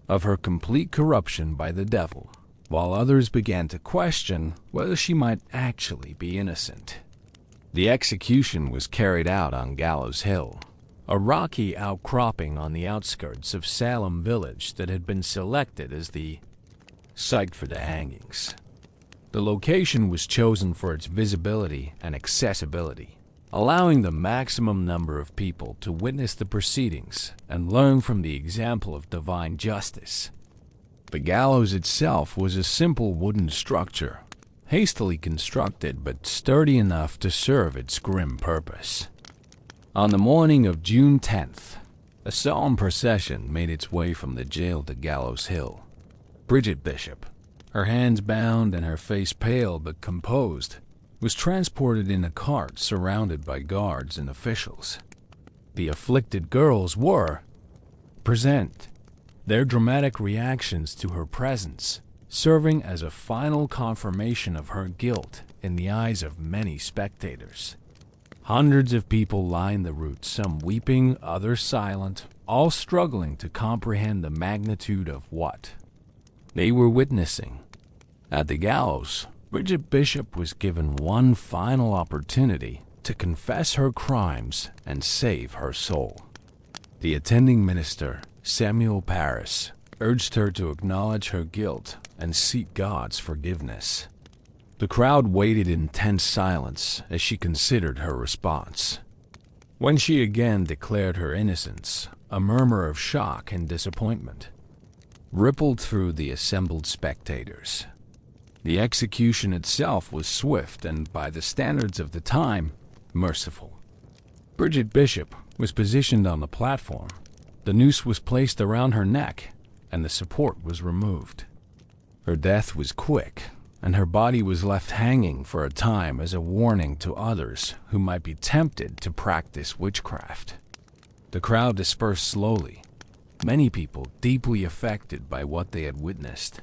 of her complete corruption by the devil, while others began to question whether she might actually be innocent. The execution was carried out on Gallows Hill, a rocky outcropping on the outskirts of Salem village that had been selected as the site for the hangings. The location was chosen for its visibility and accessibility, allowing the maximum number of people to witness the proceedings and learn from the example of divine justice. The gallows itself was a simple wooden structure, hastily constructed but sturdy enough to serve its grim purpose. On the morning of June 10th, a solemn procession made its way from the jail to Gallows Hill. Bridget Bishop, her hands bound and her face pale but composed, was transported in a cart surrounded by guards and officials. The afflicted girls were present, their dramatic reactions to her presence serving as a final confirmation of her guilt in the eyes of many spectators. Hundreds of people lined the route, some weeping, others silent, all struggling to comprehend the magnitude of what they were witnessing. At the gallows, Bridget Bishop was given one final opportunity to confess her crimes and save her soul. The attending minister, Samuel Parris, urged her to acknowledge her guilt and seek God's forgiveness. The crowd waited in tense silence as she considered her response. When she again declared her innocence, a murmur of shock and disappointment rippled through the assembled spectators. The execution itself was swift and, by the standards of the time, merciful. Bridget Bishop was positioned on the platform. The noose was placed around her neck, and the support was removed. Her death was quick, and her body was left hanging for a time as a warning to others who might be tempted to practice witchcraft. The crowd dispersed slowly, many people deeply affected by what they had witnessed.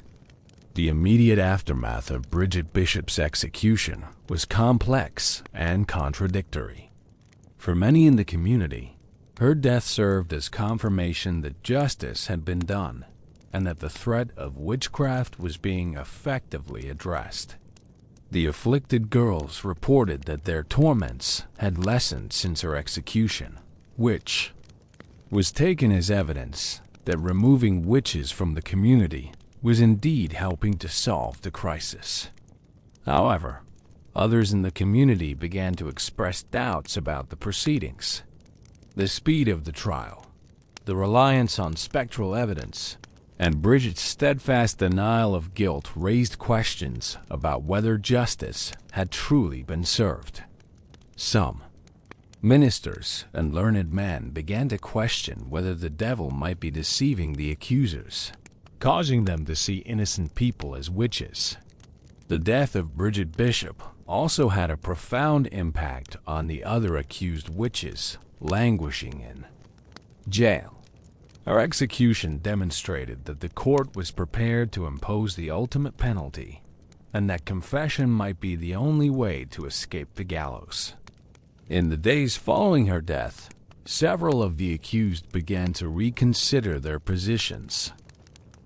The immediate aftermath of Bridget Bishop's execution was complex and contradictory. For many in the community, her death served as confirmation that justice had been done and that the threat of witchcraft was being effectively addressed. The afflicted girls reported that their torments had lessened since her execution, which was taken as evidence that removing witches from the community was indeed helping to solve the crisis. However, others in the community began to express doubts about the proceedings. The speed of the trial, the reliance on spectral evidence, and Bridget's steadfast denial of guilt raised questions about whether justice had truly been served. Some ministers and learned men began to question whether the devil might be deceiving the accusers, causing them to see innocent people as witches. The death of Bridget Bishop also had a profound impact on the other accused witches languishing in jail. Her execution demonstrated that the court was prepared to impose the ultimate penalty, and that confession might be the only way to escape the gallows. In the days following her death, several of the accused began to reconsider their positions,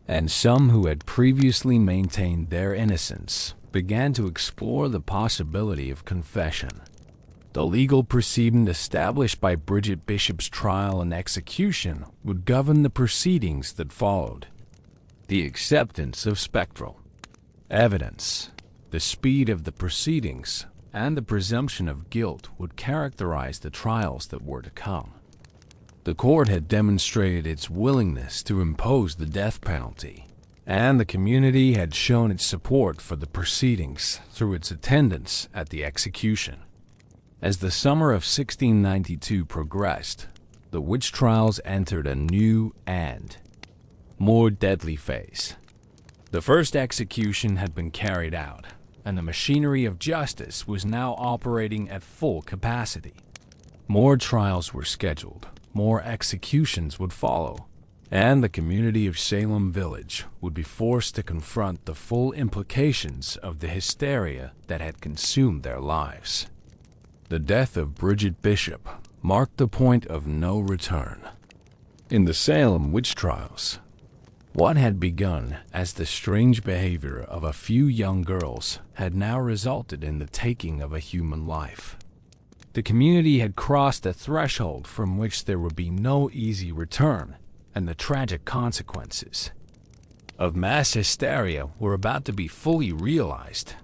and some who had previously maintained their innocence began to explore the possibility of confession. The legal precedent established by Bridget Bishop's trial and execution would govern the proceedings that followed. The acceptance of spectral evidence, the speed of the proceedings, and the presumption of guilt would characterize the trials that were to come. The court had demonstrated its willingness to impose the death penalty, and the community had shown its support for the proceedings through its attendance at the execution. As the summer of 1692 progressed, the witch trials entered a new and more deadly phase. The first execution had been carried out, and the machinery of justice was now operating at full capacity. More trials were scheduled, more executions would follow, and the community of Salem Village would be forced to confront the full implications of the hysteria that had consumed their lives. The death of Bridget Bishop marked the point of no return. In the Salem witch trials, what had begun as the strange behavior of a few young girls had now resulted in the taking of a human life. The community had crossed a threshold from which there would be no easy return, and the tragic consequences of mass hysteria were about to be fully realized.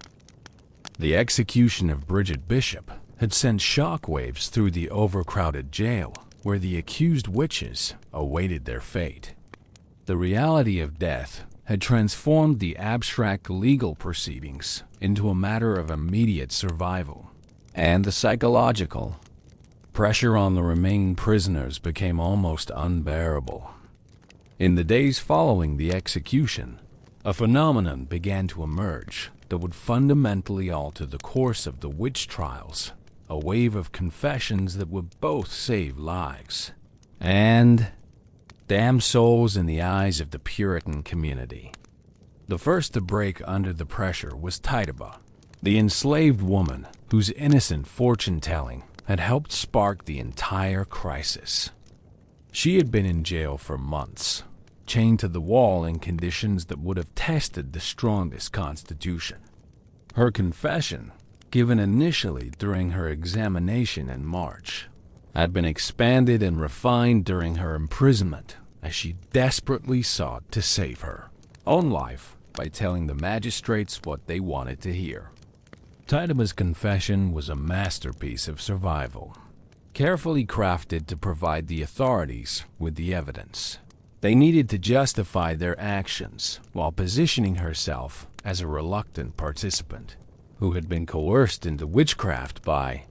The execution of Bridget Bishop had sent shockwaves through the overcrowded jail, where the accused witches awaited their fate. The reality of death had transformed the abstract legal proceedings into a matter of immediate survival, and the psychological pressure on the remaining prisoners became almost unbearable. In the days following the execution, a phenomenon began to emerge that would fundamentally alter the course of the witch trials, a wave of confessions that would both save lives and damn souls in the eyes of the Puritan community. The first to break under the pressure was Tituba, the enslaved woman whose innocent fortune-telling had helped spark the entire crisis. She had been in jail for months, chained to the wall in conditions that would have tested the strongest constitution. Her confession, given initially during her examination in March, had been expanded and refined during her imprisonment as she desperately sought to save her own life by telling the magistrates what they wanted to hear. Tituba's confession was a masterpiece of survival, carefully crafted to provide the authorities with the evidence they needed to justify their actions while positioning herself as a reluctant participant who had been coerced into witchcraft by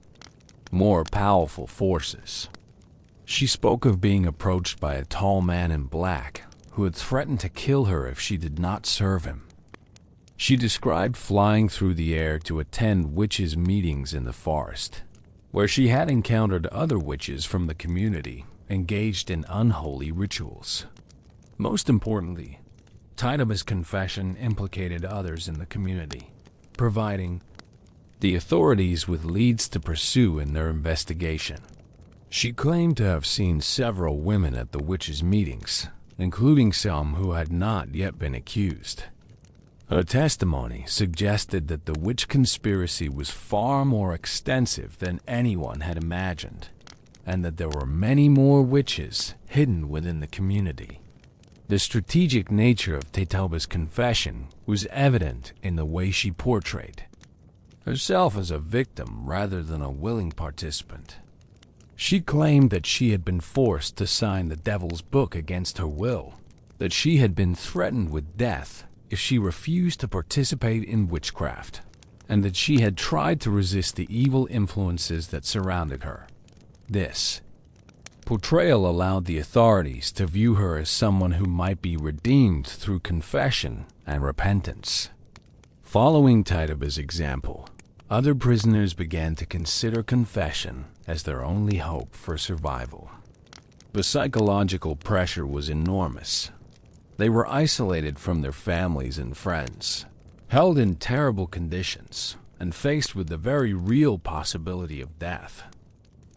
more powerful forces. She spoke of being approached by a tall man in black who had threatened to kill her if she did not serve him. She described flying through the air to attend witches' meetings in the forest, where she had encountered other witches from the community engaged in unholy rituals. Most importantly, Tituba's confession implicated others in the community, providing the authorities with leads to pursue in their investigation. She claimed to have seen several women at the witches' meetings, including some who had not yet been accused. Her testimony suggested that the witch conspiracy was far more extensive than anyone had imagined, and that there were many more witches hidden within the community. The strategic nature of Tituba's confession was evident in the way she portrayed herself as a victim rather than a willing participant. She claimed that she had been forced to sign the devil's book against her will, that she had been threatened with death if she refused to participate in witchcraft, and that she had tried to resist the evil influences that surrounded her. This portrayal allowed the authorities to view her as someone who might be redeemed through confession and repentance. Following Tituba's example, other prisoners began to consider confession as their only hope for survival. The psychological pressure was enormous. They were isolated from their families and friends, held in terrible conditions, and faced with the very real possibility of death.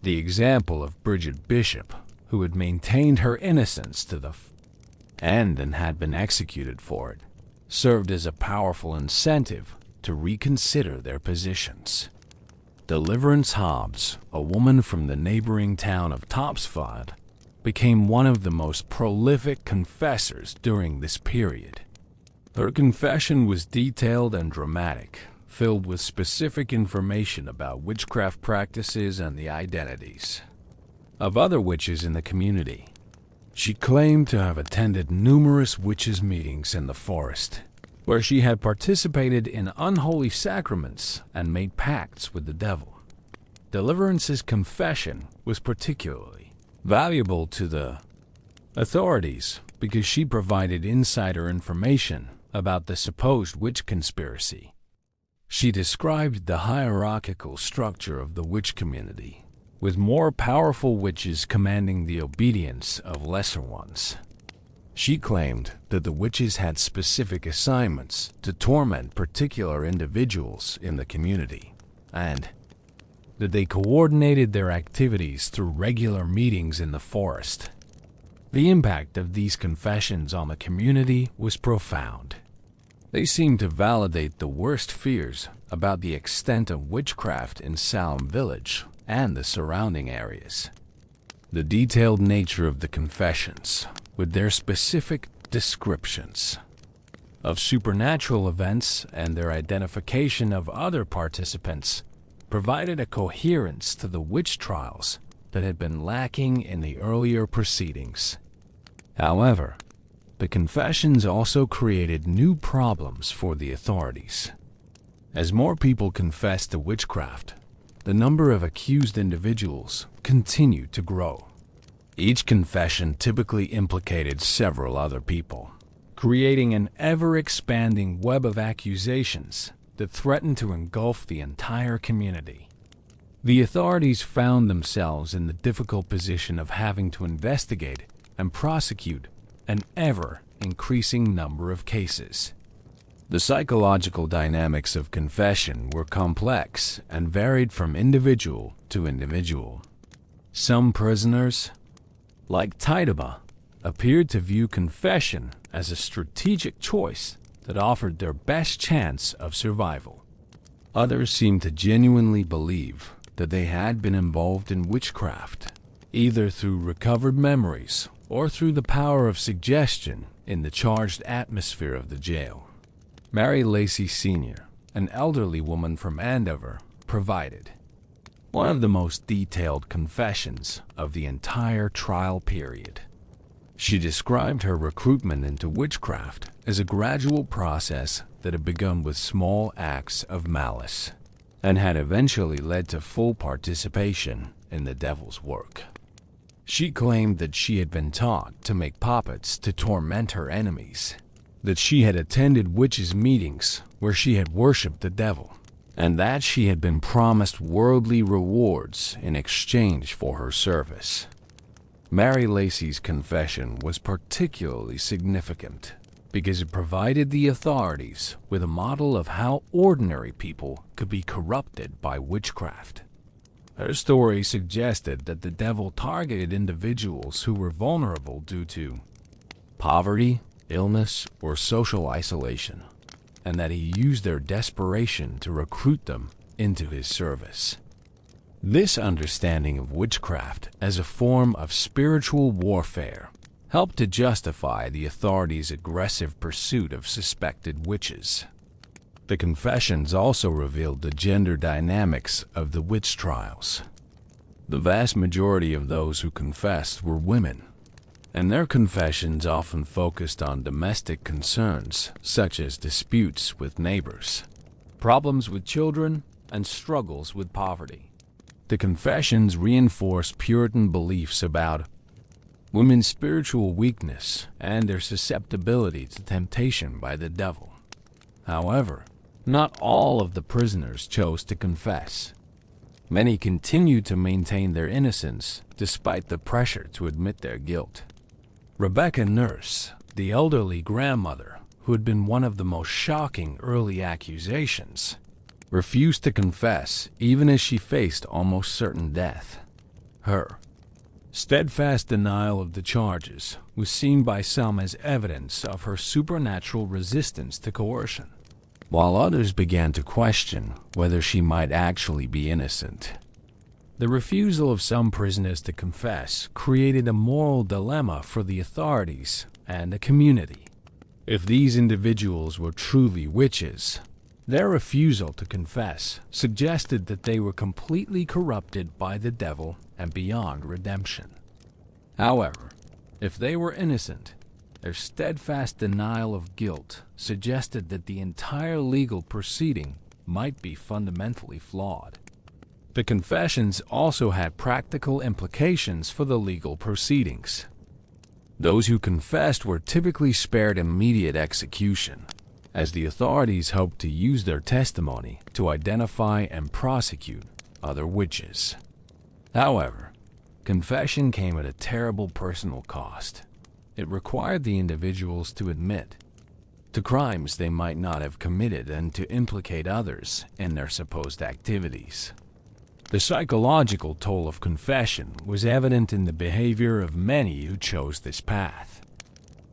The example of Bridget Bishop, who had maintained her innocence to the end and had been executed for it, served as a powerful incentive to reconsider their positions. Deliverance Hobbs, a woman from the neighboring town of Topsford, became one of the most prolific confessors during this period. Her confession was detailed and dramatic, filled with specific information about witchcraft practices and the identities of other witches in the community. She claimed to have attended numerous witches' meetings in the forest, where she had participated in unholy sacraments and made pacts with the devil. Deliverance's confession was particularly valuable to the authorities because she provided insider information about the supposed witch conspiracy. She described the hierarchical structure of the witch community, with more powerful witches commanding the obedience of lesser ones. She claimed that the witches had specific assignments to torment particular individuals in the community, and that they coordinated their activities through regular meetings in the forest. The impact of these confessions on the community was profound. They seemed to validate the worst fears about the extent of witchcraft in Salem village and the surrounding areas. The detailed nature of the confessions, with their specific descriptions of supernatural events and their identification of other participants, provided a coherence to the witch trials that had been lacking in the earlier proceedings. However, the confessions also created new problems for the authorities. As more people confessed to witchcraft, the number of accused individuals continued to grow. Each confession typically implicated several other people, creating an ever-expanding web of accusations that threatened to engulf the entire community. The authorities found themselves in the difficult position of having to investigate and prosecute an ever-increasing number of cases. The psychological dynamics of confession were complex and varied from individual to individual. Some prisoners, like Tituba, appeared to view confession as a strategic choice that offered their best chance of survival. Others seemed to genuinely believe that they had been involved in witchcraft, either through recovered memories or through the power of suggestion in the charged atmosphere of the jail. Mary Lacey Sr., an elderly woman from Andover, provided one of the most detailed confessions of the entire trial period. She described her recruitment into witchcraft as a gradual process that had begun with small acts of malice and had eventually led to full participation in the devil's work. She claimed that she had been taught to make puppets to torment her enemies, that she had attended witches' meetings where she had worshipped the devil, and that she had been promised worldly rewards in exchange for her service. Mary Lacey's confession was particularly significant because it provided the authorities with a model of how ordinary people could be corrupted by witchcraft. Her story suggested that the devil targeted individuals who were vulnerable due to poverty, illness, or social isolation, and that he used their desperation to recruit them into his service. This understanding of witchcraft as a form of spiritual warfare helped to justify the authorities' aggressive pursuit of suspected witches. The confessions also revealed the gender dynamics of the witch trials. The vast majority of those who confessed were women, and their confessions often focused on domestic concerns such as disputes with neighbors, problems with children, and struggles with poverty. The confessions reinforced Puritan beliefs about women's spiritual weakness and their susceptibility to temptation by the devil. However, not all of the prisoners chose to confess. Many continued to maintain their innocence despite the pressure to admit their guilt. Rebecca Nurse, the elderly grandmother who had been one of the most shocking early accusations, refused to confess even as she faced almost certain death. Her steadfast denial of the charges was seen by some as evidence of her supernatural resistance to coercion, while others began to question whether she might actually be innocent. The refusal of some prisoners to confess created a moral dilemma for the authorities and the community. If these individuals were truly witches, Their refusal to confess suggested that they were completely corrupted by the devil and beyond redemption. However, if they were innocent, their steadfast denial of guilt suggested that the entire legal proceeding might be fundamentally flawed. The confessions also had practical implications for the legal proceedings. Those who confessed were typically spared immediate execution, as the authorities hoped to use their testimony to identify and prosecute other witches. However, confession came at a terrible personal cost. It required the individuals to admit to crimes they might not have committed and to implicate others in their supposed activities. The psychological toll of confession was evident in the behavior of many who chose this path.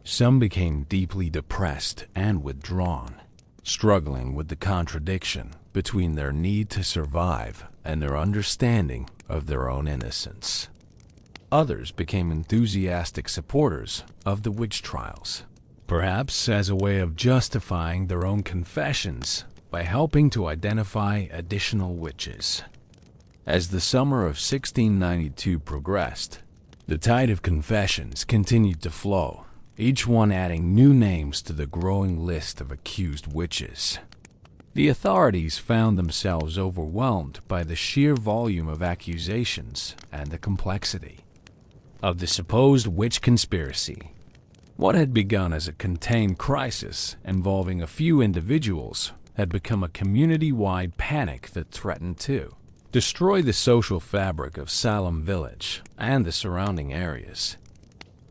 Some became deeply depressed and withdrawn, struggling with the contradiction between their need to survive and their understanding of their own innocence. Others became enthusiastic supporters of the witch trials, perhaps as a way of justifying their own confessions by helping to identify additional witches. As the summer of 1692 progressed, the tide of confessions continued to flow, each one adding new names to the growing list of accused witches. The authorities found themselves overwhelmed by the sheer volume of accusations and the complexity of the supposed witch conspiracy. What had begun as a contained crisis involving a few individuals had become a community-wide panic that threatened to destroy the social fabric of Salem village and the surrounding areas.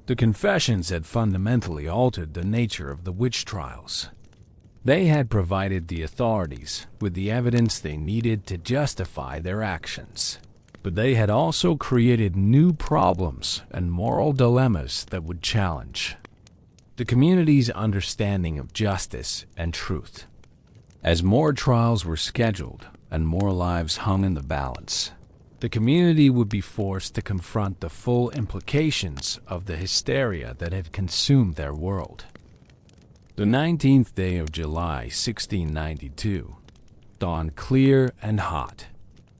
The confessions had fundamentally altered the nature of the witch trials. They had provided the authorities with the evidence they needed to justify their actions, but they had also created new problems and moral dilemmas that would challenge the community's understanding of justice and truth. As more trials were scheduled and more lives hung in the balance, the community would be forced to confront the full implications of the hysteria that had consumed their world. The 19th day of July, 1692, dawned clear and hot,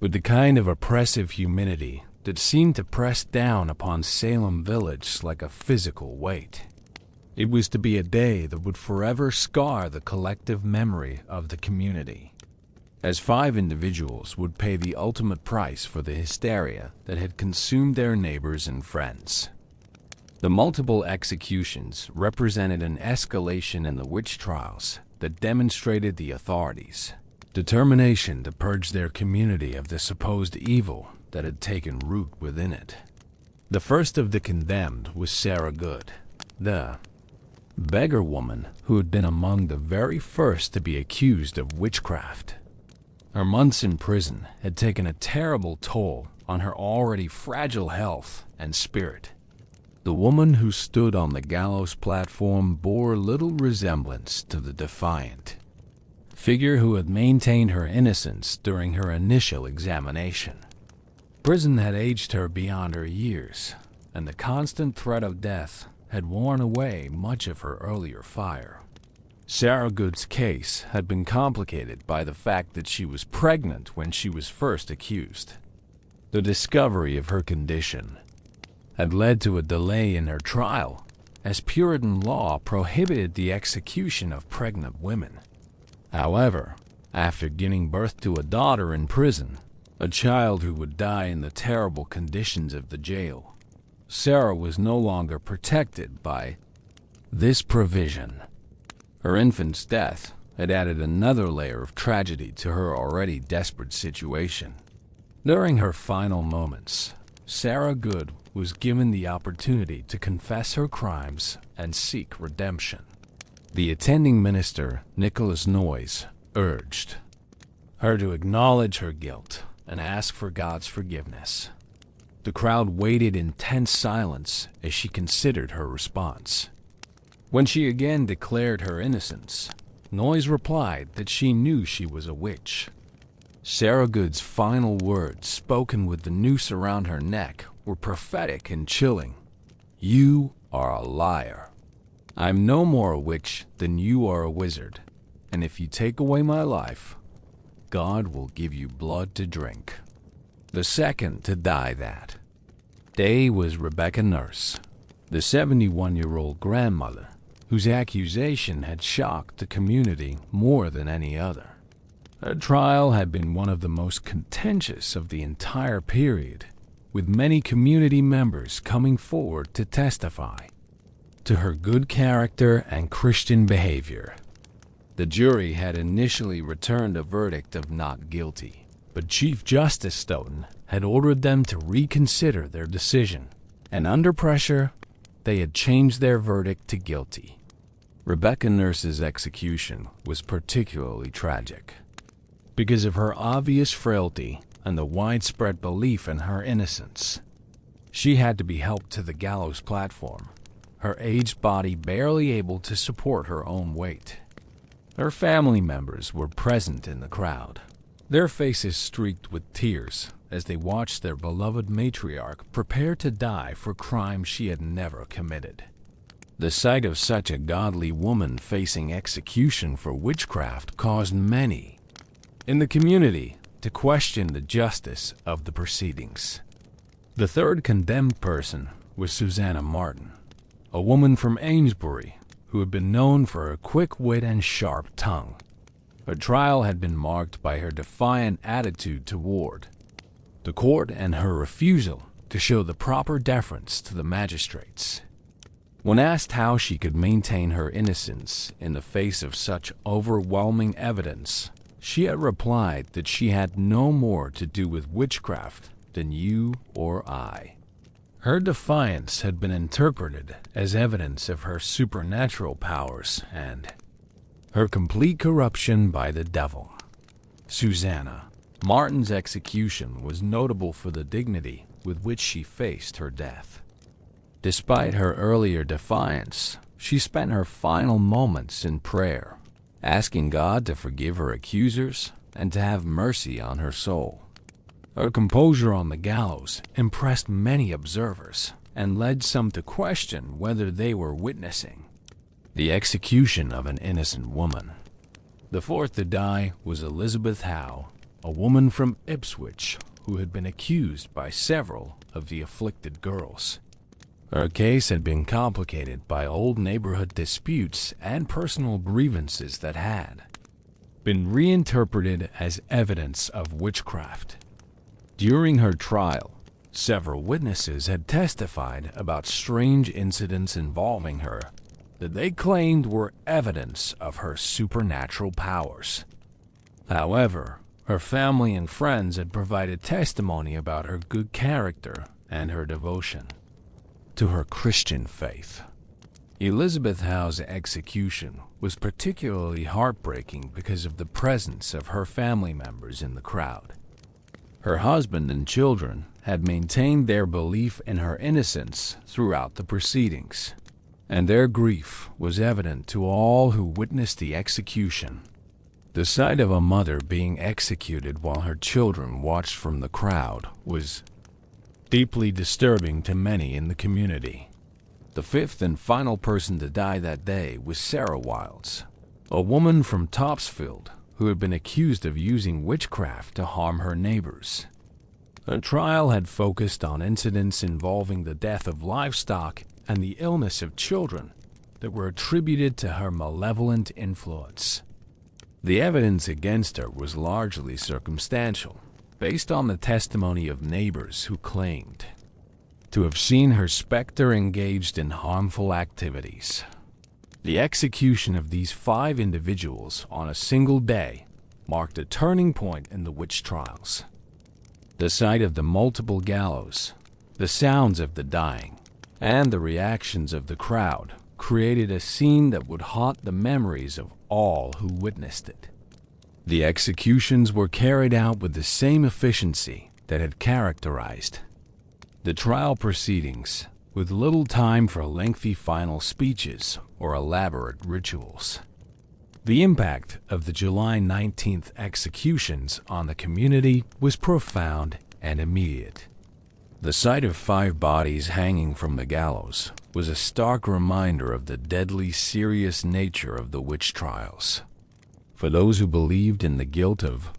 with the kind of oppressive humidity that seemed to press down upon Salem village like a physical weight. It was to be a day that would forever scar the collective memory of the community, as 5 individuals would pay the ultimate price for the hysteria that had consumed their neighbors and friends. The multiple executions represented an escalation in the witch trials that demonstrated the authorities' determination to purge their community of the supposed evil that had taken root within it. The first of the condemned was Sarah Good, the beggar woman who had been among the very first to be accused of witchcraft. Her months in prison had taken a terrible toll on her already fragile health and spirit. The woman who stood on the gallows platform bore little resemblance to the defiant figure who had maintained her innocence during her initial examination. Prison had aged her beyond her years, and the constant threat of death had worn away much of her earlier fire. Sarah Good's case had been complicated by the fact that she was pregnant when she was first accused. The discovery of her condition had led to a delay in her trial, as Puritan law prohibited the execution of pregnant women. However, after giving birth to a daughter in prison, a child who would die in the terrible conditions of the jail, Sarah was no longer protected by this provision. Her infant's death had added another layer of tragedy to her already desperate situation. During her final moments, Sarah Good was given the opportunity to confess her crimes and seek redemption. The attending minister, Nicholas Noyes, urged her to acknowledge her guilt and ask for God's forgiveness. The crowd waited in tense silence as she considered her response. When she again declared her innocence, Noyes replied that she knew she was a witch. Sarah Good's final words, spoken with the noose around her neck, were prophetic and chilling. "You are a liar. I'm no more a witch than you are a wizard, and if you take away my life, God will give you blood to drink. The second to die that day was Rebecca Nurse, the 71-year-old grandmother whose accusation had shocked the community more than any other. Her trial had been one of the most contentious of the entire period, with many community members coming forward to testify to her good character and Christian behavior. The jury had initially returned a verdict of not guilty, but Chief Justice Stoughton had ordered them to reconsider their decision, and under pressure, they had changed their verdict to guilty. Rebecca Nurse's execution was particularly tragic because of her obvious frailty and the widespread belief in her innocence. She had to be helped to the gallows platform, her aged body barely able to support her own weight. Her family members were present in the crowd, their faces streaked with tears as they watched their beloved matriarch prepare to die for crimes she had never committed. The sight of such a godly woman facing execution for witchcraft caused many in the community to question the justice of the proceedings. The third condemned person was Susanna Martin, a woman from Amesbury who had been known for her quick wit and sharp tongue. Her trial had been marked by her defiant attitude toward the court and her refusal to show the proper deference to the magistrates. When asked how she could maintain her innocence in the face of such overwhelming evidence, she had replied that she had no more to do with witchcraft than you or I. Her defiance had been interpreted as evidence of her supernatural powers and her complete corruption by the devil. Susanna Martin's execution was notable for the dignity with which she faced her death. Despite her earlier defiance, she spent her final moments in prayer, asking God to forgive her accusers and to have mercy on her soul. Her composure on the gallows impressed many observers and led some to question whether they were witnessing the execution of an innocent woman. The fourth to die was Elizabeth Howe, a woman from Ipswich who had been accused by several of the afflicted girls. Her case had been complicated by old neighborhood disputes and personal grievances that had been reinterpreted as evidence of witchcraft. During her trial, several witnesses had testified about strange incidents involving her that they claimed were evidence of her supernatural powers. However, her family and friends had provided testimony about her good character and her devotion to her Christian faith. Elizabeth Howe's execution was particularly heartbreaking because of the presence of her family members in the crowd. Her husband and children had maintained their belief in her innocence throughout the proceedings, and their grief was evident to all who witnessed the execution. The sight of a mother being executed while her children watched from the crowd was deeply disturbing to many in the community. The fifth and final person to die that day was Sarah Wilds, a woman from Topsfield who had been accused of using witchcraft to harm her neighbors. Her trial had focused on incidents involving the death of livestock and the illness of children that were attributed to her malevolent influence. The evidence against her was largely circumstantial, based on the testimony of neighbors who claimed to have seen her specter engaged in harmful activities. The execution of these 5 individuals on a single day marked a turning point in the witch trials. The sight of the multiple gallows, the sounds of the dying, and the reactions of the crowd created a scene that would haunt the memories of all who witnessed it. The executions were carried out with the same efficiency that had characterized the trial proceedings, with little time for lengthy final speeches or elaborate rituals. The impact of the July 19th executions on the community was profound and immediate. The sight of 5 bodies hanging from the gallows was a stark reminder of the deadly serious nature of the witch trials. For those who believed in the guilt of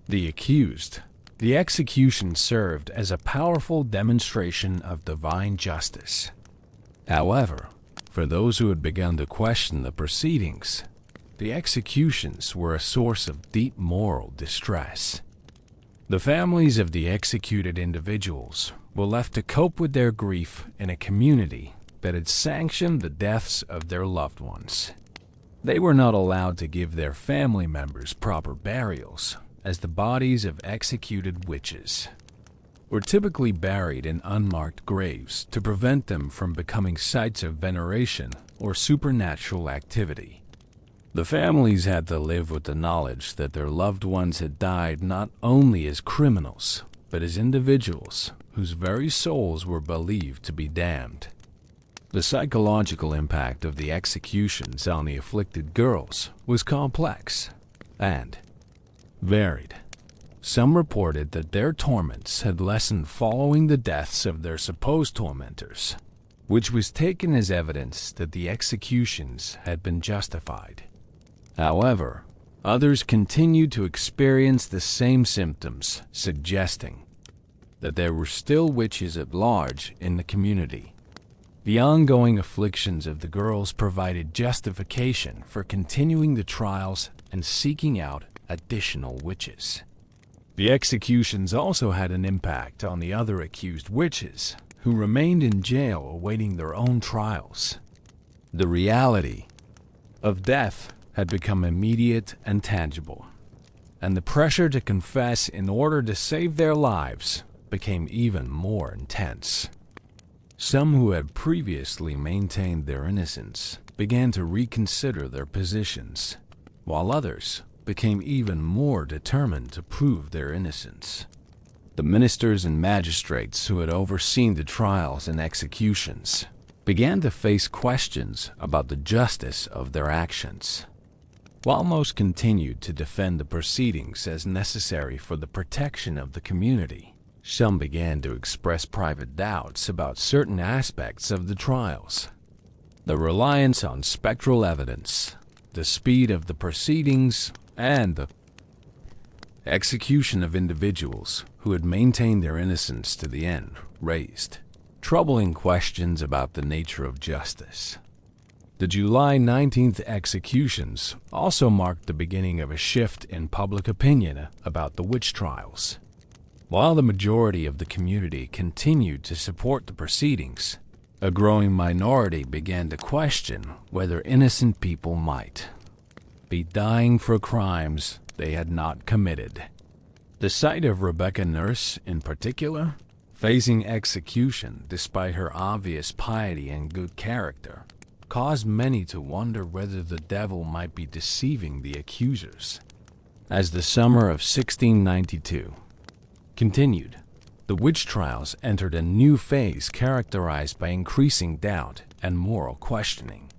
the accused, the execution served as a powerful demonstration of divine justice. However, for those who had begun to question the proceedings, the executions were a source of deep moral distress. The families of the executed individuals were left to cope with their grief in a community that had sanctioned the deaths of their loved ones. They were not allowed to give their family members proper burials, as the bodies of executed witches were typically buried in unmarked graves to prevent them from becoming sites of veneration or supernatural activity. The families had to live with the knowledge that their loved ones had died not only as criminals, but as individuals whose very souls were believed to be damned. The psychological impact of the executions on the afflicted girls was complex and varied. Some reported that their torments had lessened following the deaths of their supposed tormentors, which was taken as evidence that the executions had been justified. However, others continued to experience the same symptoms, suggesting that there were still witches at large in the community. The ongoing afflictions of the girls provided justification for continuing the trials and seeking out additional witches. The executions also had an impact on the other accused witches, who remained in jail awaiting their own trials. The reality of death had become immediate and tangible, and the pressure to confess in order to save their lives became even more intense. Some who had previously maintained their innocence began to reconsider their positions, while others became even more determined to prove their innocence. The ministers and magistrates who had overseen the trials and executions began to face questions about the justice of their actions. While most continued to defend the proceedings as necessary for the protection of the community, some began to express private doubts about certain aspects of the trials. The reliance on spectral evidence, the speed of the proceedings, and the execution of individuals who had maintained their innocence to the end raised troubling questions about the nature of justice. The July 19th executions also marked the beginning of a shift in public opinion about the witch trials. While the majority of the community continued to support the proceedings, a growing minority began to question whether innocent people might be dying for crimes they had not committed. The sight of Rebecca Nurse, in particular, facing execution despite her obvious piety and good character, caused many to wonder whether the devil might be deceiving the accusers. As the summer of 1692 continued, the witch trials entered a new phase characterized by increasing doubt and moral questioning.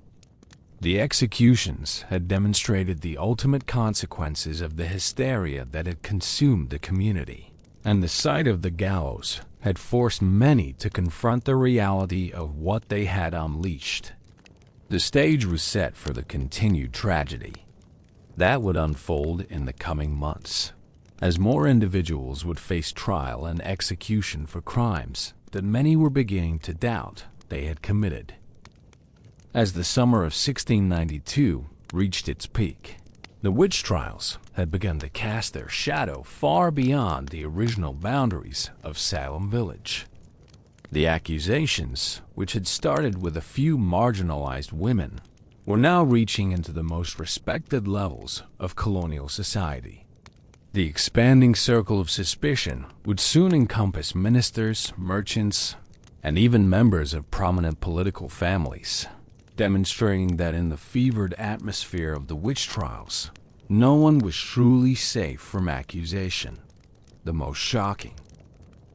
The executions had demonstrated the ultimate consequences of the hysteria that had consumed the community, and the sight of the gallows had forced many to confront the reality of what they had unleashed. The stage was set for the continued tragedy that would unfold in the coming months, as more individuals would face trial and execution for crimes that many were beginning to doubt they had committed. As the summer of 1692 reached its peak, the witch trials had begun to cast their shadow far beyond the original boundaries of Salem village. The accusations, which had started with a few marginalized women, were now reaching into the most respected levels of colonial society. The expanding circle of suspicion would soon encompass ministers, merchants, and even members of prominent political families, demonstrating that in the fevered atmosphere of the witch trials, no one was truly safe from accusation. The most shocking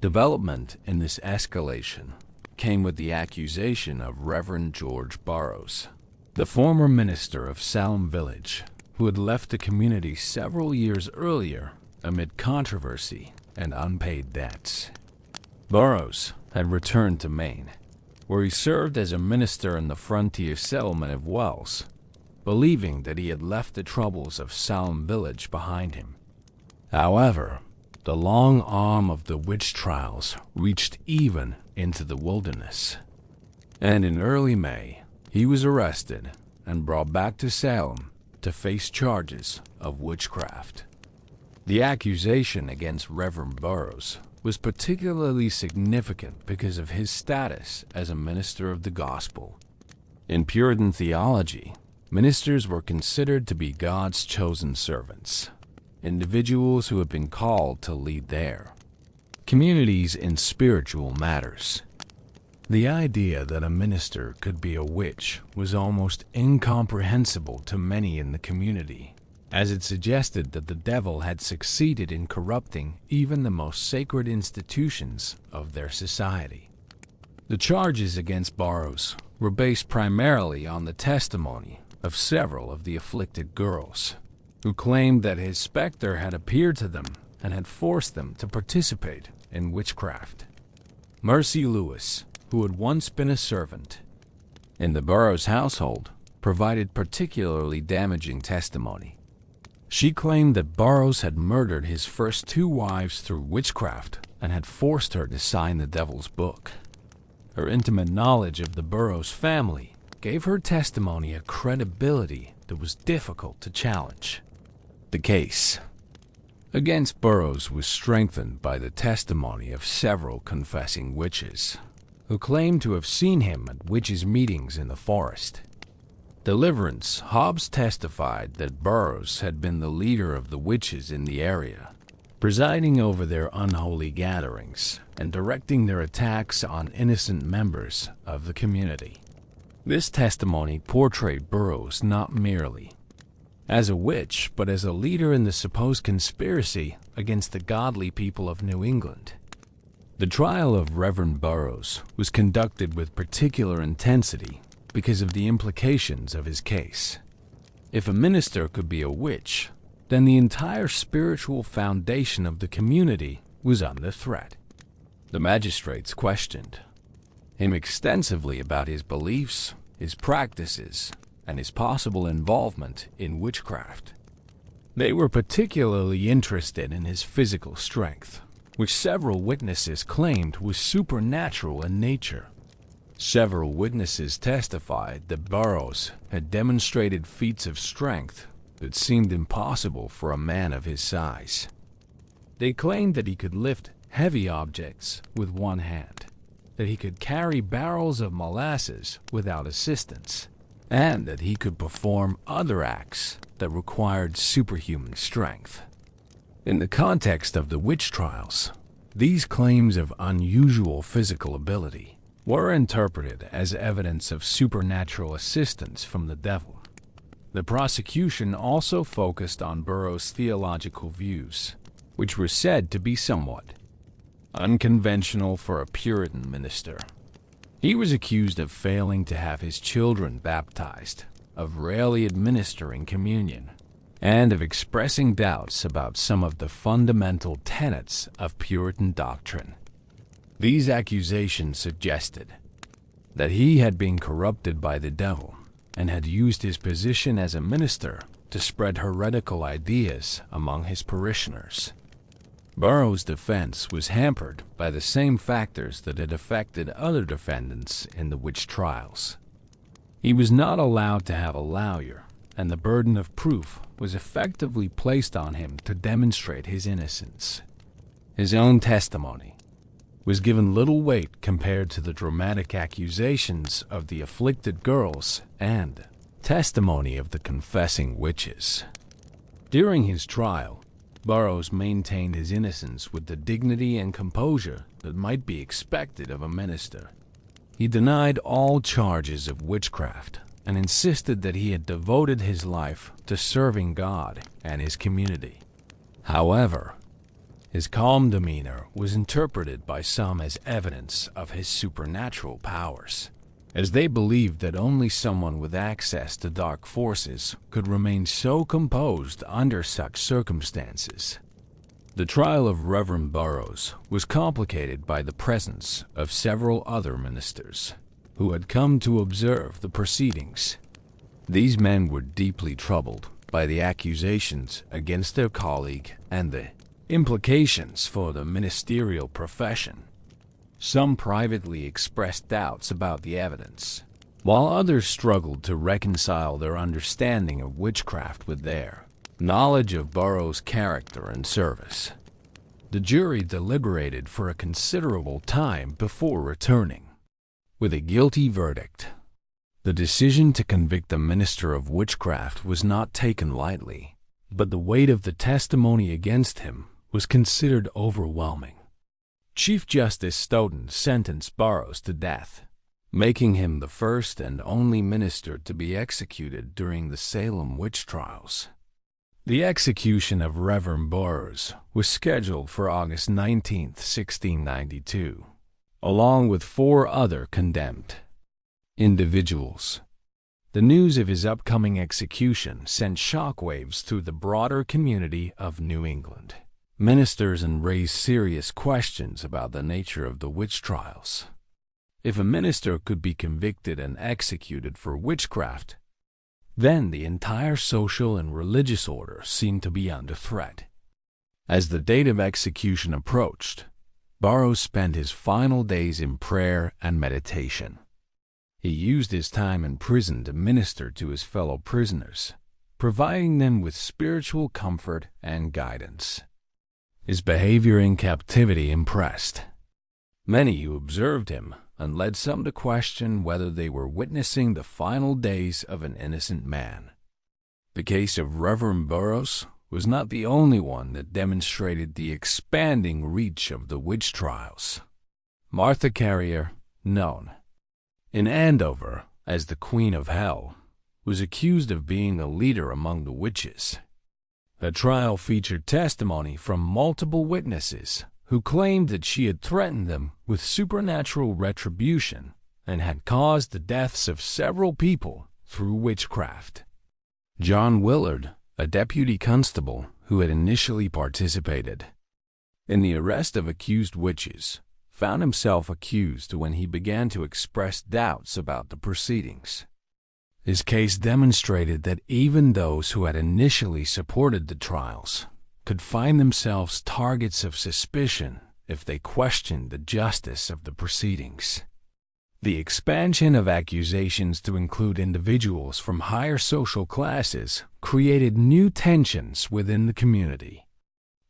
development in this escalation came with the accusation of Reverend George Burroughs, the former minister of Salem village, who had left the community several years earlier amid controversy and unpaid debts. Burroughs had returned to Maine, where he served as a minister in the frontier settlement of Wells, believing that he had left the troubles of Salem village behind him. However, the long arm of the witch trials reached even into the wilderness, and in early May, he was arrested and brought back to Salem to face charges of witchcraft. The accusation against Reverend Burroughs was particularly significant because of his status as a minister of the gospel. In Puritan theology, ministers were considered to be God's chosen servants, individuals who had been called to lead their communities in spiritual matters. The idea that a minister could be a witch was almost incomprehensible to many in the community, as it suggested that the devil had succeeded in corrupting even the most sacred institutions of their society. The charges against Burroughs were based primarily on the testimony of several of the afflicted girls, who claimed that his specter had appeared to them and had forced them to participate in witchcraft. Mercy Lewis, who had once been a servant in the Burroughs household, provided particularly damaging testimony. She claimed that Burroughs had murdered his first 2 wives through witchcraft and had forced her to sign the devil's book. Her intimate knowledge of the Burroughs family gave her testimony a credibility that was difficult to challenge. The case against Burroughs was strengthened by the testimony of several confessing witches, who claimed to have seen him at witches' meetings in the forest. Deliverance Hobbs testified that Burroughs had been the leader of the witches in the area, presiding over their unholy gatherings and directing their attacks on innocent members of the community. This testimony portrayed Burroughs not merely as a witch, but as a leader in the supposed conspiracy against the godly people of New England. The trial of Reverend Burroughs was conducted with particular intensity because of the implications of his case. If a minister could be a witch, then the entire spiritual foundation of the community was under threat. The magistrates questioned him extensively about his beliefs, his practices, and his possible involvement in witchcraft. They were particularly interested in his physical strength, which several witnesses claimed was supernatural in nature. Several witnesses testified that Burroughs had demonstrated feats of strength that seemed impossible for a man of his size. They claimed that he could lift heavy objects with one hand, that he could carry barrels of molasses without assistance, and that he could perform other acts that required superhuman strength. In the context of the witch trials, these claims of unusual physical ability were interpreted as evidence of supernatural assistance from the devil. The prosecution also focused on Burroughs' theological views, which were said to be somewhat unconventional for a Puritan minister. He was accused of failing to have his children baptized, of rarely administering communion, and of expressing doubts about some of the fundamental tenets of Puritan doctrine. These accusations suggested that he had been corrupted by the devil and had used his position as a minister to spread heretical ideas among his parishioners. Burroughs' defense was hampered by the same factors that had affected other defendants in the witch trials. He was not allowed to have a lawyer, and the burden of proof was effectively placed on him to demonstrate his innocence. His own testimony was given little weight compared to the dramatic accusations of the afflicted girls and testimony of the confessing witches. During his trial, Burroughs maintained his innocence with the dignity and composure that might be expected of a minister. He denied all charges of witchcraft and insisted that he had devoted his life to serving God and his community. However, his calm demeanor was interpreted by some as evidence of his supernatural powers, as they believed that only someone with access to dark forces could remain so composed under such circumstances. The trial of Reverend Burroughs was complicated by the presence of several other ministers who had come to observe the proceedings. These men were deeply troubled by the accusations against their colleague and the implications for the ministerial profession. Some privately expressed doubts about the evidence, while others struggled to reconcile their understanding of witchcraft with their knowledge of Burroughs' character and service. The jury deliberated for a considerable time before returning with a guilty verdict. The decision to convict the minister of witchcraft was not taken lightly, but the weight of the testimony against him was considered overwhelming. Chief Justice Stoughton sentenced Burroughs to death, making him the first and only minister to be executed during the Salem witch trials. The execution of Reverend Burroughs was scheduled for August 19, 1692, along with 4 other condemned individuals. The news of his upcoming execution sent shockwaves through the broader community of New England ministers and raised serious questions about the nature of the witch trials. If a minister could be convicted and executed for witchcraft, then the entire social and religious order seemed to be under threat. As the date of execution approached, Burroughs spent his final days in prayer and meditation. He used his time in prison to minister to his fellow prisoners, providing them with spiritual comfort and guidance. His behavior in captivity impressed many who observed him and led some to question whether they were witnessing the final days of an innocent man. The case of Reverend Burroughs was not the only one that demonstrated the expanding reach of the witch trials. Martha Carrier, known in Andover as the Queen of Hell, was accused of being a leader among the witches. The trial featured testimony from multiple witnesses who claimed that she had threatened them with supernatural retribution and had caused the deaths of several people through witchcraft. John Willard, a deputy constable who had initially participated in the arrest of accused witches, found himself accused when he began to express doubts about the proceedings. His case demonstrated that even those who had initially supported the trials could find themselves targets of suspicion if they questioned the justice of the proceedings. The expansion of accusations to include individuals from higher social classes created new tensions within the community.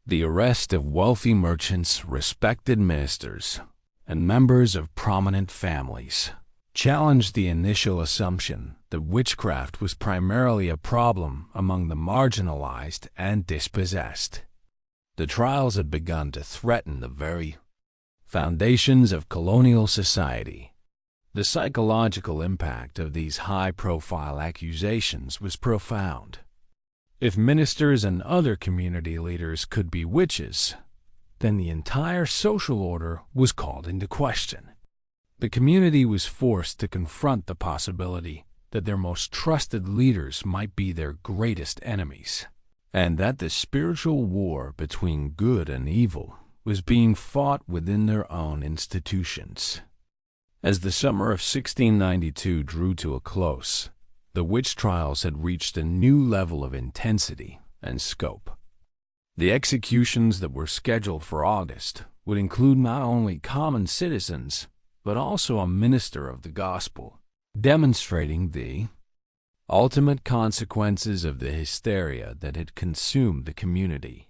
The arrest of wealthy merchants, respected ministers, and members of prominent families challenged the initial assumption that witchcraft was primarily a problem among the marginalized and dispossessed. The trials had begun to threaten the very foundations of colonial society. The psychological impact of these high-profile accusations was profound. If ministers and other community leaders could be witches, then the entire social order was called into question. The community was forced to confront the possibility that their most trusted leaders might be their greatest enemies, and that the spiritual war between good and evil was being fought within their own institutions. As the summer of 1692 drew to a close, the witch trials had reached a new level of intensity and scope. The executions that were scheduled for August would include not only common citizens, but also a minister of the gospel, demonstrating the ultimate consequences of the hysteria that had consumed the community.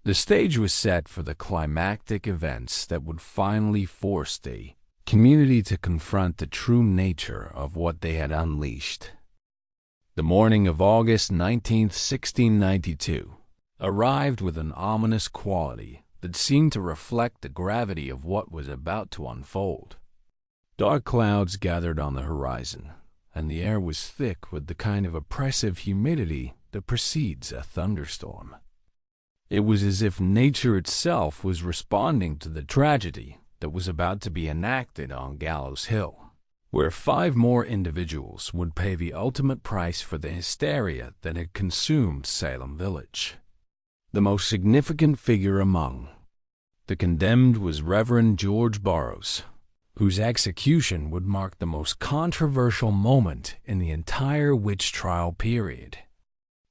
The stage was set for the climactic events that would finally force the community to confront the true nature of what they had unleashed. The morning of August 19, 1692, arrived with an ominous quality that seemed to reflect the gravity of what was about to unfold. Dark clouds gathered on the horizon, and the air was thick with the kind of oppressive humidity that precedes a thunderstorm. It was as if nature itself was responding to the tragedy that was about to be enacted on Gallows Hill, where 5 more individuals would pay the ultimate price for the hysteria that had consumed Salem Village. The most significant figure among the condemned was Reverend George Burroughs, whose execution would mark the most controversial moment in the entire witch trial period.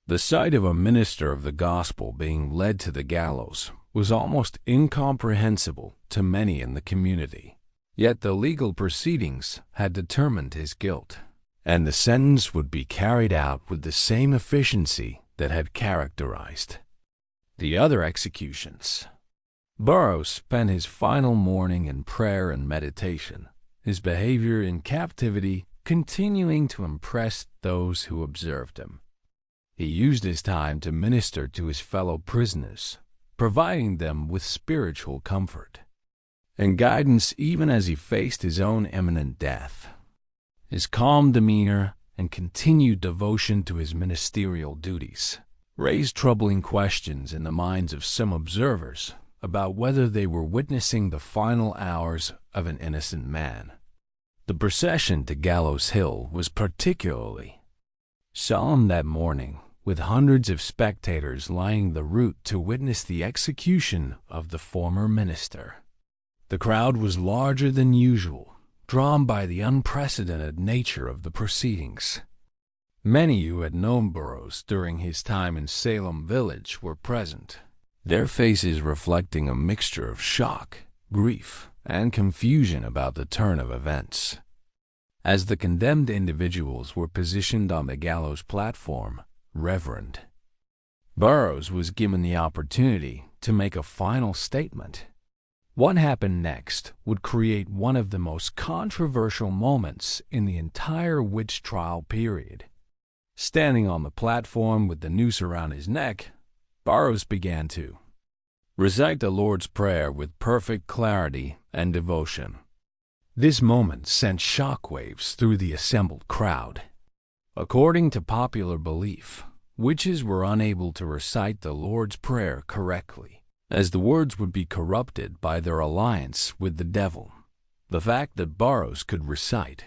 The sight of a minister of the gospel being led to the gallows was almost incomprehensible to many in the community. Yet the legal proceedings had determined his guilt, and the sentence would be carried out with the same efficiency that had characterized the other executions. Burroughs spent his final morning in prayer and meditation, his behavior in captivity continuing to impress those who observed him. He used his time to minister to his fellow prisoners, providing them with spiritual comfort and guidance even as he faced his own imminent death. His calm demeanor and continued devotion to his ministerial duties raised troubling questions in the minds of some observers about whether they were witnessing the final hours of an innocent man. The procession to Gallows Hill was particularly solemn that morning, with hundreds of spectators lining the route to witness the execution of the former minister. The crowd was larger than usual, drawn by the unprecedented nature of the proceedings. Many who had known Burroughs during his time in Salem Village were present, their faces reflecting a mixture of shock, grief, and confusion about the turn of events. As the condemned individuals were positioned on the gallows platform, Reverend Burroughs was given the opportunity to make a final statement. What happened next would create one of the most controversial moments in the entire witch trial period. Standing on the platform with the noose around his neck, Burroughs began to recite the Lord's Prayer with perfect clarity and devotion. This moment sent shockwaves through the assembled crowd. According to popular belief, witches were unable to recite the Lord's Prayer correctly, as the words would be corrupted by their alliance with the devil. The fact that Burroughs could recite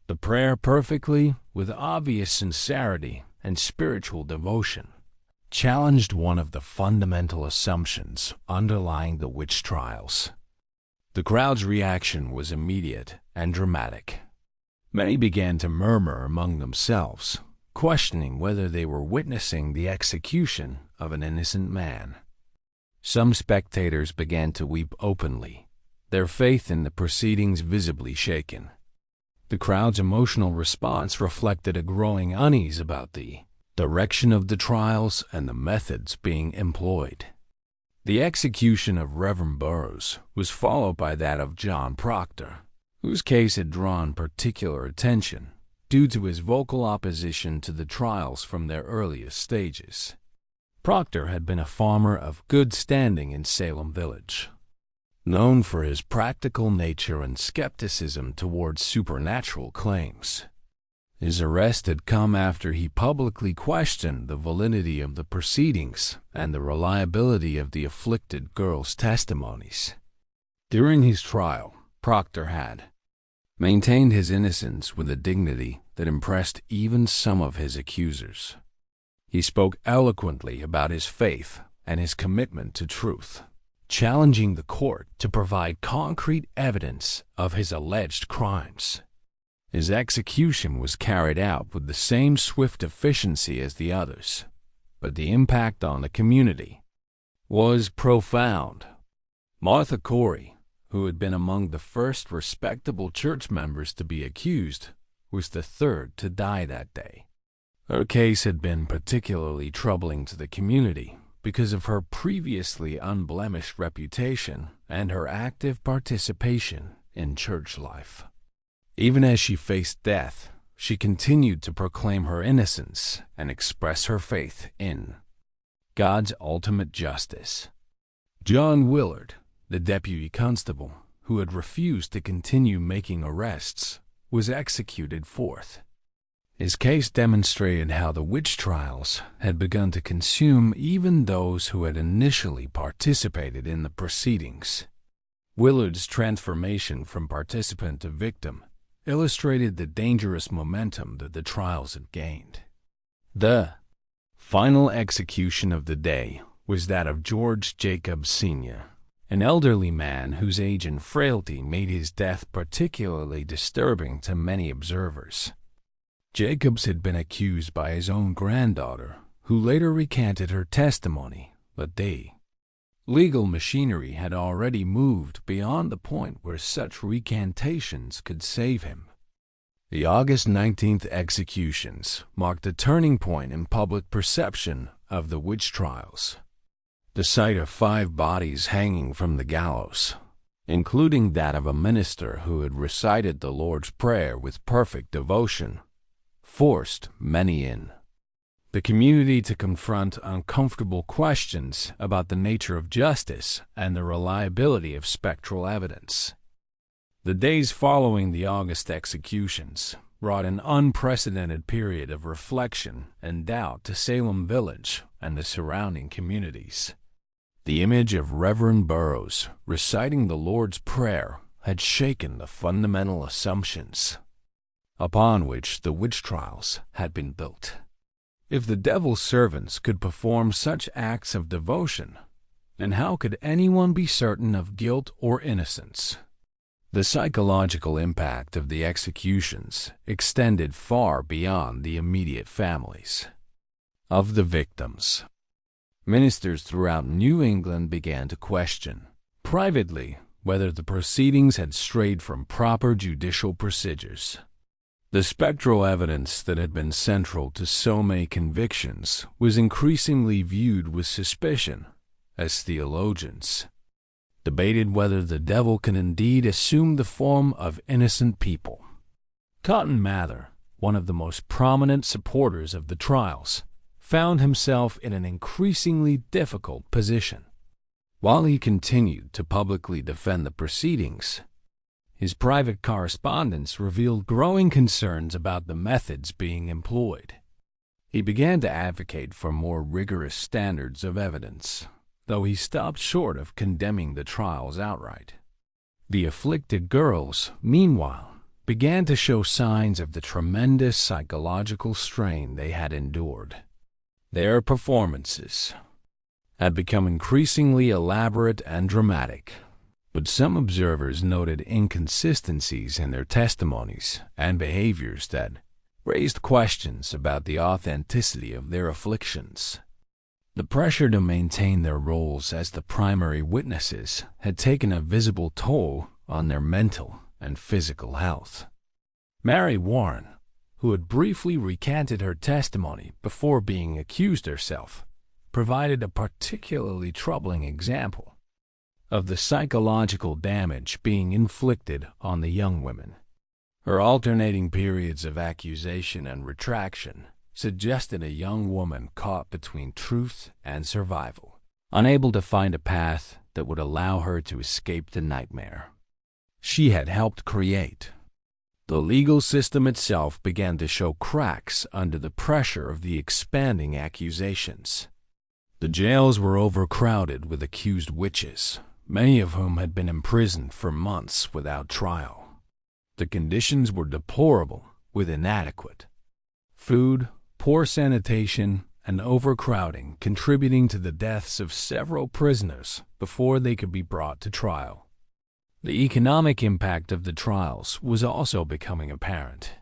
the prayer perfectly, with obvious sincerity and spiritual devotion, challenged one of the fundamental assumptions underlying the witch trials. The crowd's reaction was immediate and dramatic. Many began to murmur among themselves, questioning whether they were witnessing the execution of an innocent man. Some spectators began to weep openly, their faith in the proceedings visibly shaken. The crowd's emotional response reflected a growing unease about the direction of the trials and the methods being employed. The execution of Reverend Burroughs was followed by that of John Proctor, whose case had drawn particular attention due to his vocal opposition to the trials from their earliest stages. Proctor had been a farmer of good standing in Salem Village, known for his practical nature and skepticism towards supernatural claims. His arrest had come after he publicly questioned the validity of the proceedings and the reliability of the afflicted girl's testimonies. During his trial, Proctor had maintained his innocence with a dignity that impressed even some of his accusers. He spoke eloquently about his faith and his commitment to truth, challenging the court to provide concrete evidence of his alleged crimes. His execution was carried out with the same swift efficiency as the others, but the impact on the community was profound. Martha Corey, who had been among the first respectable church members to be accused, was the third to die that day. Her case had been particularly troubling to the community because of her previously unblemished reputation and her active participation in church life. Even as she faced death, she continued to proclaim her innocence and express her faith in God's ultimate justice. John Willard, the deputy constable, who had refused to continue making arrests, was executed forth. His case demonstrated how the witch trials had begun to consume even those who had initially participated in the proceedings. Willard's transformation from participant to victim illustrated the dangerous momentum that the trials had gained. The final execution of the day was that of George Jacobs Sr., an elderly man whose age and frailty made his death particularly disturbing to many observers. Jacobs had been accused by his own granddaughter, who later recanted her testimony that the legal machinery had already moved beyond the point where such recantations could save him. The August 19th executions marked a turning point in public perception of the witch trials. The sight of 5 bodies hanging from the gallows, including that of a minister who had recited the Lord's Prayer with perfect devotion, forced many in the community to confront uncomfortable questions about the nature of justice and the reliability of spectral evidence. The days following the August executions brought an unprecedented period of reflection and doubt to Salem Village and the surrounding communities. The image of Reverend Burroughs reciting the Lord's Prayer had shaken the fundamental assumptions upon which the witch trials had been built. If the devil's servants could perform such acts of devotion, then how could anyone be certain of guilt or innocence? The psychological impact of the executions extended far beyond the immediate families of the victims. Ministers throughout New England began to question, privately, whether the proceedings had strayed from proper judicial procedures. The spectral evidence that had been central to so many convictions was increasingly viewed with suspicion, as theologians debated whether the devil can indeed assume the form of innocent people. Cotton Mather, one of the most prominent supporters of the trials, found himself in an increasingly difficult position. While he continued to publicly defend the proceedings, his private correspondence revealed growing concerns about the methods being employed. He began to advocate for more rigorous standards of evidence, though he stopped short of condemning the trials outright. The afflicted girls, meanwhile, began to show signs of the tremendous psychological strain they had endured. Their performances had become increasingly elaborate and dramatic, but some observers noted inconsistencies in their testimonies and behaviors that raised questions about the authenticity of their afflictions. The pressure to maintain their roles as the primary witnesses had taken a visible toll on their mental and physical health. Mary Warren, who had briefly recanted her testimony before being accused herself, provided a particularly troubling example of the psychological damage being inflicted on the young women. Her alternating periods of accusation and retraction suggested a young woman caught between truth and survival, unable to find a path that would allow her to escape the nightmare she had helped create. The legal system itself began to show cracks under the pressure of the expanding accusations. The jails were overcrowded with accused witches, many of whom had been imprisoned for months without trial. The conditions were deplorable, with inadequate food, poor sanitation, and overcrowding contributing to the deaths of several prisoners before they could be brought to trial. The economic impact of the trials was also becoming apparent.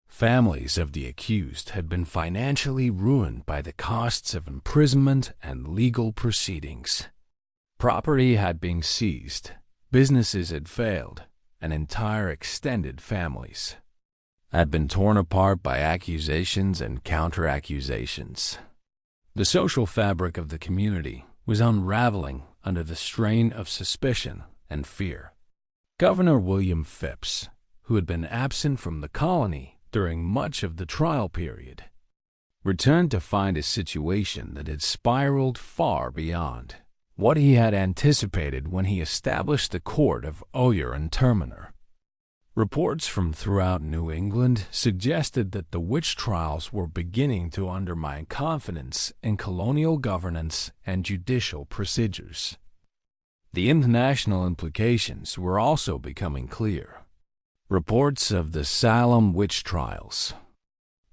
Families of the accused had been financially ruined by the costs of imprisonment and legal proceedings. Property had been seized, businesses had failed, and entire extended families had been torn apart by accusations and counter-accusations. The social fabric of the community was unraveling under the strain of suspicion and fear. Governor William Phipps, who had been absent from the colony during much of the trial period, returned to find a situation that had spiraled far beyond what he had anticipated when he established the court of Oyer and Terminer. Reports from throughout New England suggested that the witch trials were beginning to undermine confidence in colonial governance and judicial procedures. The international implications were also becoming clear. Reports of the Salem witch trials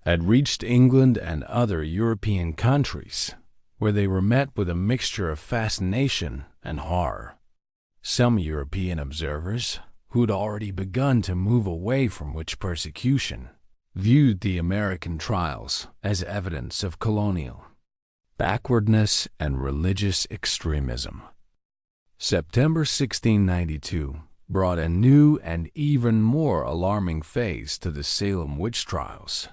had reached England and other European countries, where they were met with a mixture of fascination and horror. Some European observers, who'd already begun to move away from witch persecution, viewed the American trials as evidence of colonial backwardness and religious extremism. September 1692 brought a new and even more alarming phase to the Salem witch trials,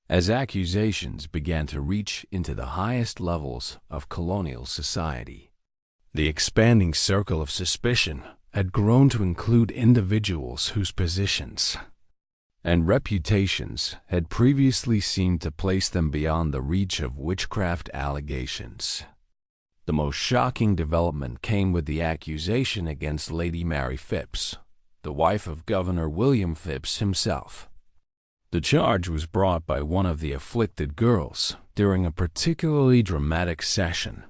as accusations began to reach into the highest levels of colonial society. The expanding circle of suspicion had grown to include individuals whose positions and reputations had previously seemed to place them beyond the reach of witchcraft allegations. The most shocking development came with the accusation against Lady Mary Phipps, the wife of Governor William Phipps himself. The charge was brought by one of the afflicted girls during a particularly dramatic session,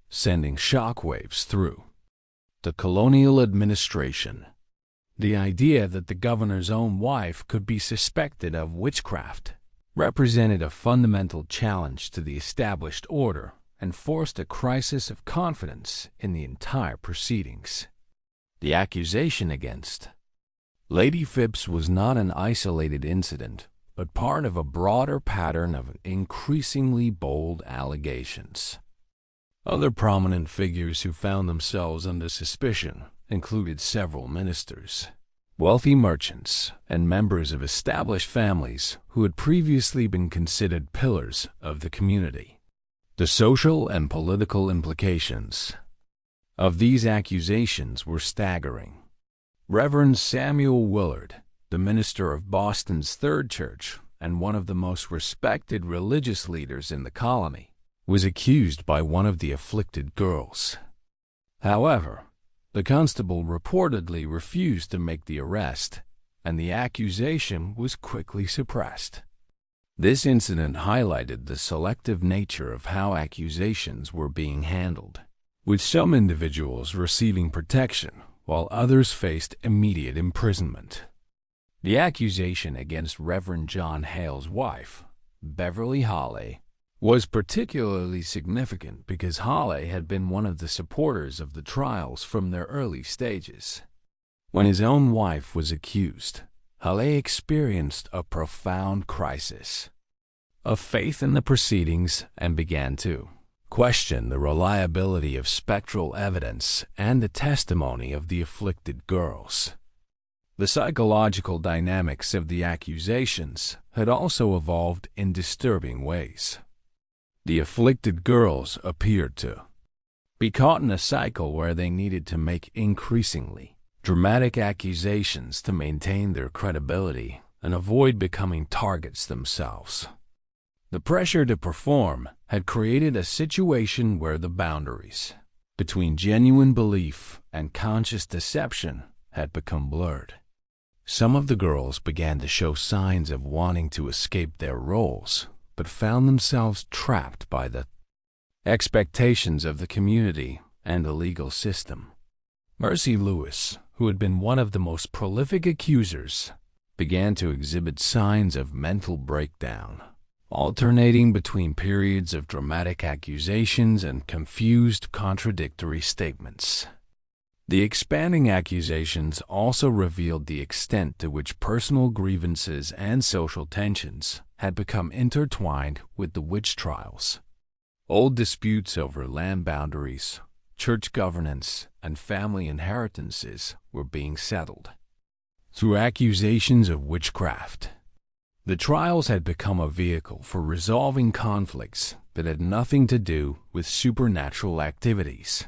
sending shockwaves through the colonial administration. The idea that the governor's own wife could be suspected of witchcraft represented a fundamental challenge to the established order and forced a crisis of confidence in the entire proceedings. The accusation against Lady Phipps was not an isolated incident, but part of a broader pattern of increasingly bold allegations. Other prominent figures who found themselves under suspicion included several ministers, wealthy merchants, and members of established families who had previously been considered pillars of the community. The social and political implications of these accusations were staggering. Reverend Samuel Willard, the minister of Boston's Third Church and one of the most respected religious leaders in the colony, was accused by one of the afflicted girls. However, the constable reportedly refused to make the arrest, and the accusation was quickly suppressed. This incident highlighted the selective nature of how accusations were being handled, with some individuals receiving protection while others faced immediate imprisonment. The accusation against Reverend John Hale's wife, Beverly Hawley, was particularly significant because Hawley had been one of the supporters of the trials from their early stages. When his own wife was accused, Hawley experienced a profound crisis of faith in the proceedings and began to question the reliability of spectral evidence and the testimony of the afflicted girls. The psychological dynamics of the accusations had also evolved in disturbing ways. The afflicted girls appeared to be caught in a cycle where they needed to make increasingly dramatic accusations to maintain their credibility and avoid becoming targets themselves. The pressure to perform had created a situation where the boundaries between genuine belief and conscious deception had become blurred. Some of the girls began to show signs of wanting to escape their roles, but found themselves trapped by the expectations of the community and the legal system. Mercy Lewis, who had been one of the most prolific accusers, began to exhibit signs of mental breakdown, alternating between periods of dramatic accusations and confused, contradictory statements. The expanding accusations also revealed the extent to which personal grievances and social tensions had become intertwined with the witch trials. Old disputes over land boundaries, church governance, and family inheritances were being settled through accusations of witchcraft. The trials had become a vehicle for resolving conflicts that had nothing to do with supernatural activities.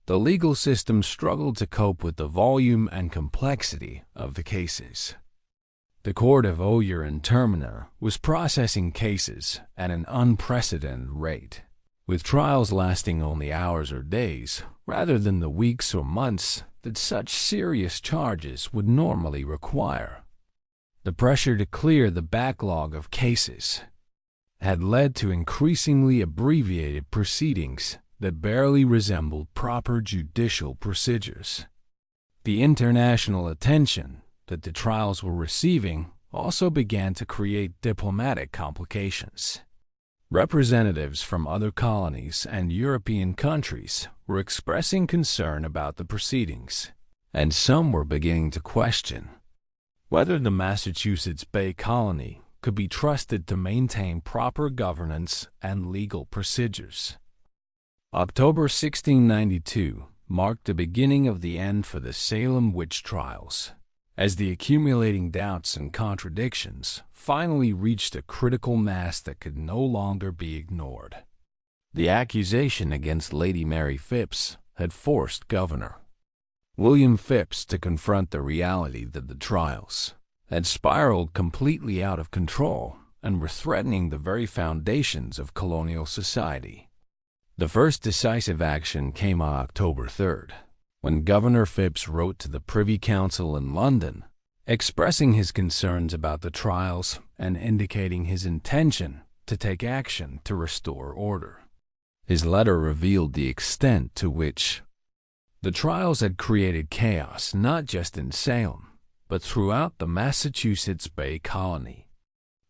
The legal system struggled to cope with the volume and complexity of the cases. The Court of Oyer and Terminer was processing cases at an unprecedented rate, with trials lasting only hours or days, rather than the weeks or months that such serious charges would normally require. The pressure to clear the backlog of cases had led to increasingly abbreviated proceedings that barely resembled proper judicial procedures. The international attention that the trials were receiving also began to create diplomatic complications. Representatives from other colonies and European countries were expressing concern about the proceedings, and some were beginning to question whether the Massachusetts Bay Colony could be trusted to maintain proper governance and legal procedures. October 1692 marked the beginning of the end for the Salem witch trials, as the accumulating doubts and contradictions finally reached a critical mass that could no longer be ignored. The accusation against Lady Mary Phipps had forced Governor William Phipps to confront the reality that the trials had spiraled completely out of control and were threatening the very foundations of colonial society. The first decisive action came on October 3rd, when Governor Phipps wrote to the Privy Council in London, expressing his concerns about the trials and indicating his intention to take action to restore order. His letter revealed the extent to which the trials had created chaos not just in Salem, but throughout the Massachusetts Bay Colony.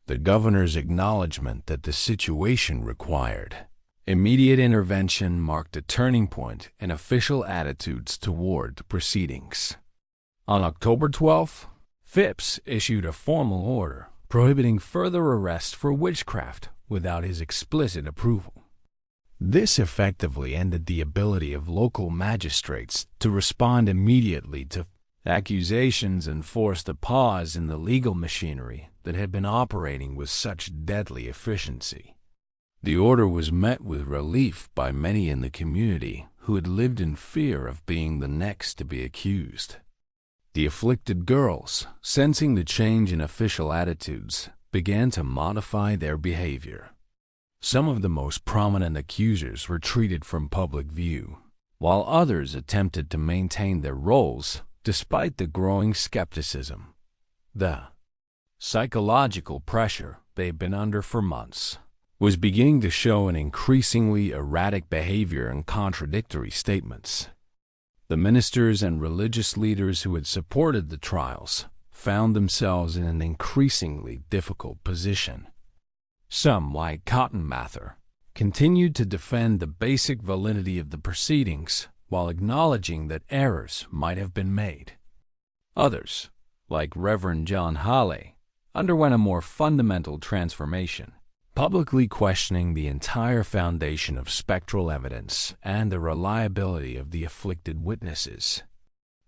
The governor's acknowledgement that the situation required immediate intervention marked a turning point in official attitudes toward the proceedings. On October 12th, Phipps issued a formal order prohibiting further arrest for witchcraft without his explicit approval. This effectively ended the ability of local magistrates to respond immediately to accusations and forced a pause in the legal machinery that had been operating with such deadly efficiency. The order was met with relief by many in the community who had lived in fear of being the next to be accused. The afflicted girls, sensing the change in official attitudes, began to modify their behavior. Some of the most prominent accusers retreated from public view, while others attempted to maintain their roles despite the growing skepticism. The psychological pressure they'd been under for months was beginning to show in increasingly erratic behavior and contradictory statements. The ministers and religious leaders who had supported the trials found themselves in an increasingly difficult position. Some, like Cotton Mather, continued to defend the basic validity of the proceedings while acknowledging that errors might have been made. Others, like Reverend John Halley, underwent a more fundamental transformation, publicly questioning the entire foundation of spectral evidence and the reliability of the afflicted witnesses.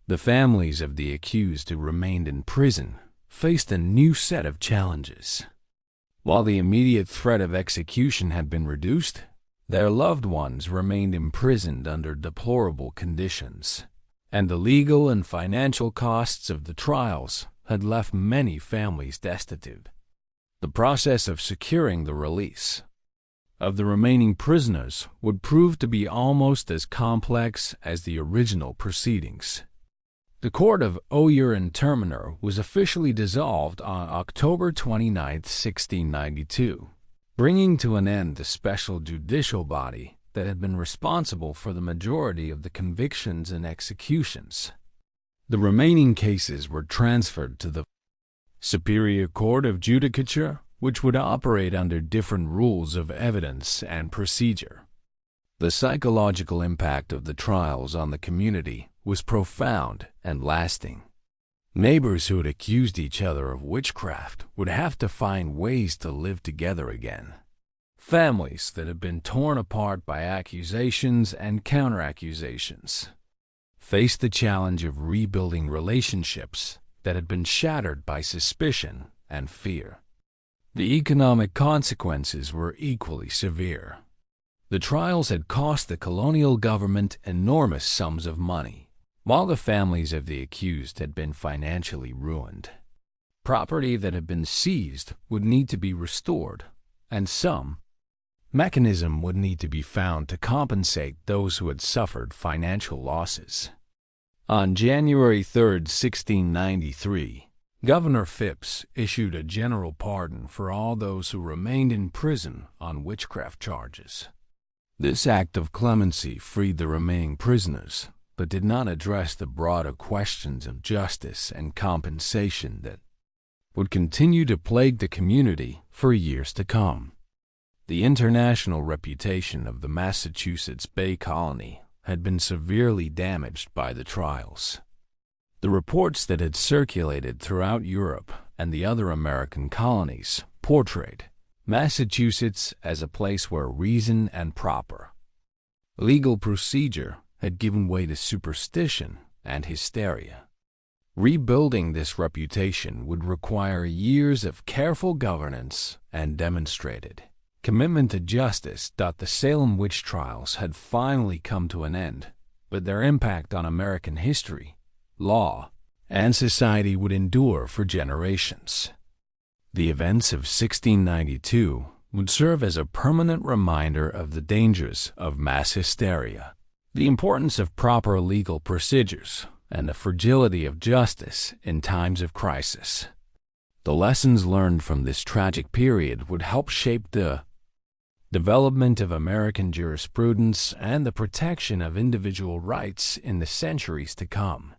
The families of the accused who remained in prison faced a new set of challenges. While the immediate threat of execution had been reduced, their loved ones remained imprisoned under deplorable conditions, and the legal and financial costs of the trials had left many families destitute. The process of securing the release of the remaining prisoners would prove to be almost as complex as the original proceedings. The Court of Oyer and Terminer was officially dissolved on October 29, 1692, bringing to an end the special judicial body that had been responsible for the majority of the convictions and executions. The remaining cases were transferred to the Superior Court of Judicature, which would operate under different rules of evidence and procedure. The psychological impact of the trials on the community was profound and lasting. Neighbors who had accused each other of witchcraft would have to find ways to live together again. Families that had been torn apart by accusations and counter-accusations faced the challenge of rebuilding relationships that had been shattered by suspicion and fear. The economic consequences were equally severe. The trials had cost the colonial government enormous sums of money, while the families of the accused had been financially ruined. Property that had been seized would need to be restored, and some mechanism would need to be found to compensate those who had suffered financial losses. On January 3, 1693, Governor Phipps issued a general pardon for all those who remained in prison on witchcraft charges. This act of clemency freed the remaining prisoners, but did not address the broader questions of justice and compensation that would continue to plague the community for years to come. The international reputation of the Massachusetts Bay Colony had been severely damaged by the trials. The reports that had circulated throughout Europe and the other American colonies portrayed Massachusetts as a place where reason and proper legal procedure had given way to superstition and hysteria. Rebuilding this reputation would require years of careful governance and demonstrated commitment to justice. The Salem witch trials had finally come to an end, but their impact on American history, law, and society would endure for generations. The events of 1692 would serve as a permanent reminder of the dangers of mass hysteria, the importance of proper legal procedures, and the fragility of justice in times of crisis. The lessons learned from this tragic period would help shape the development of American jurisprudence and the protection of individual rights in the centuries to come.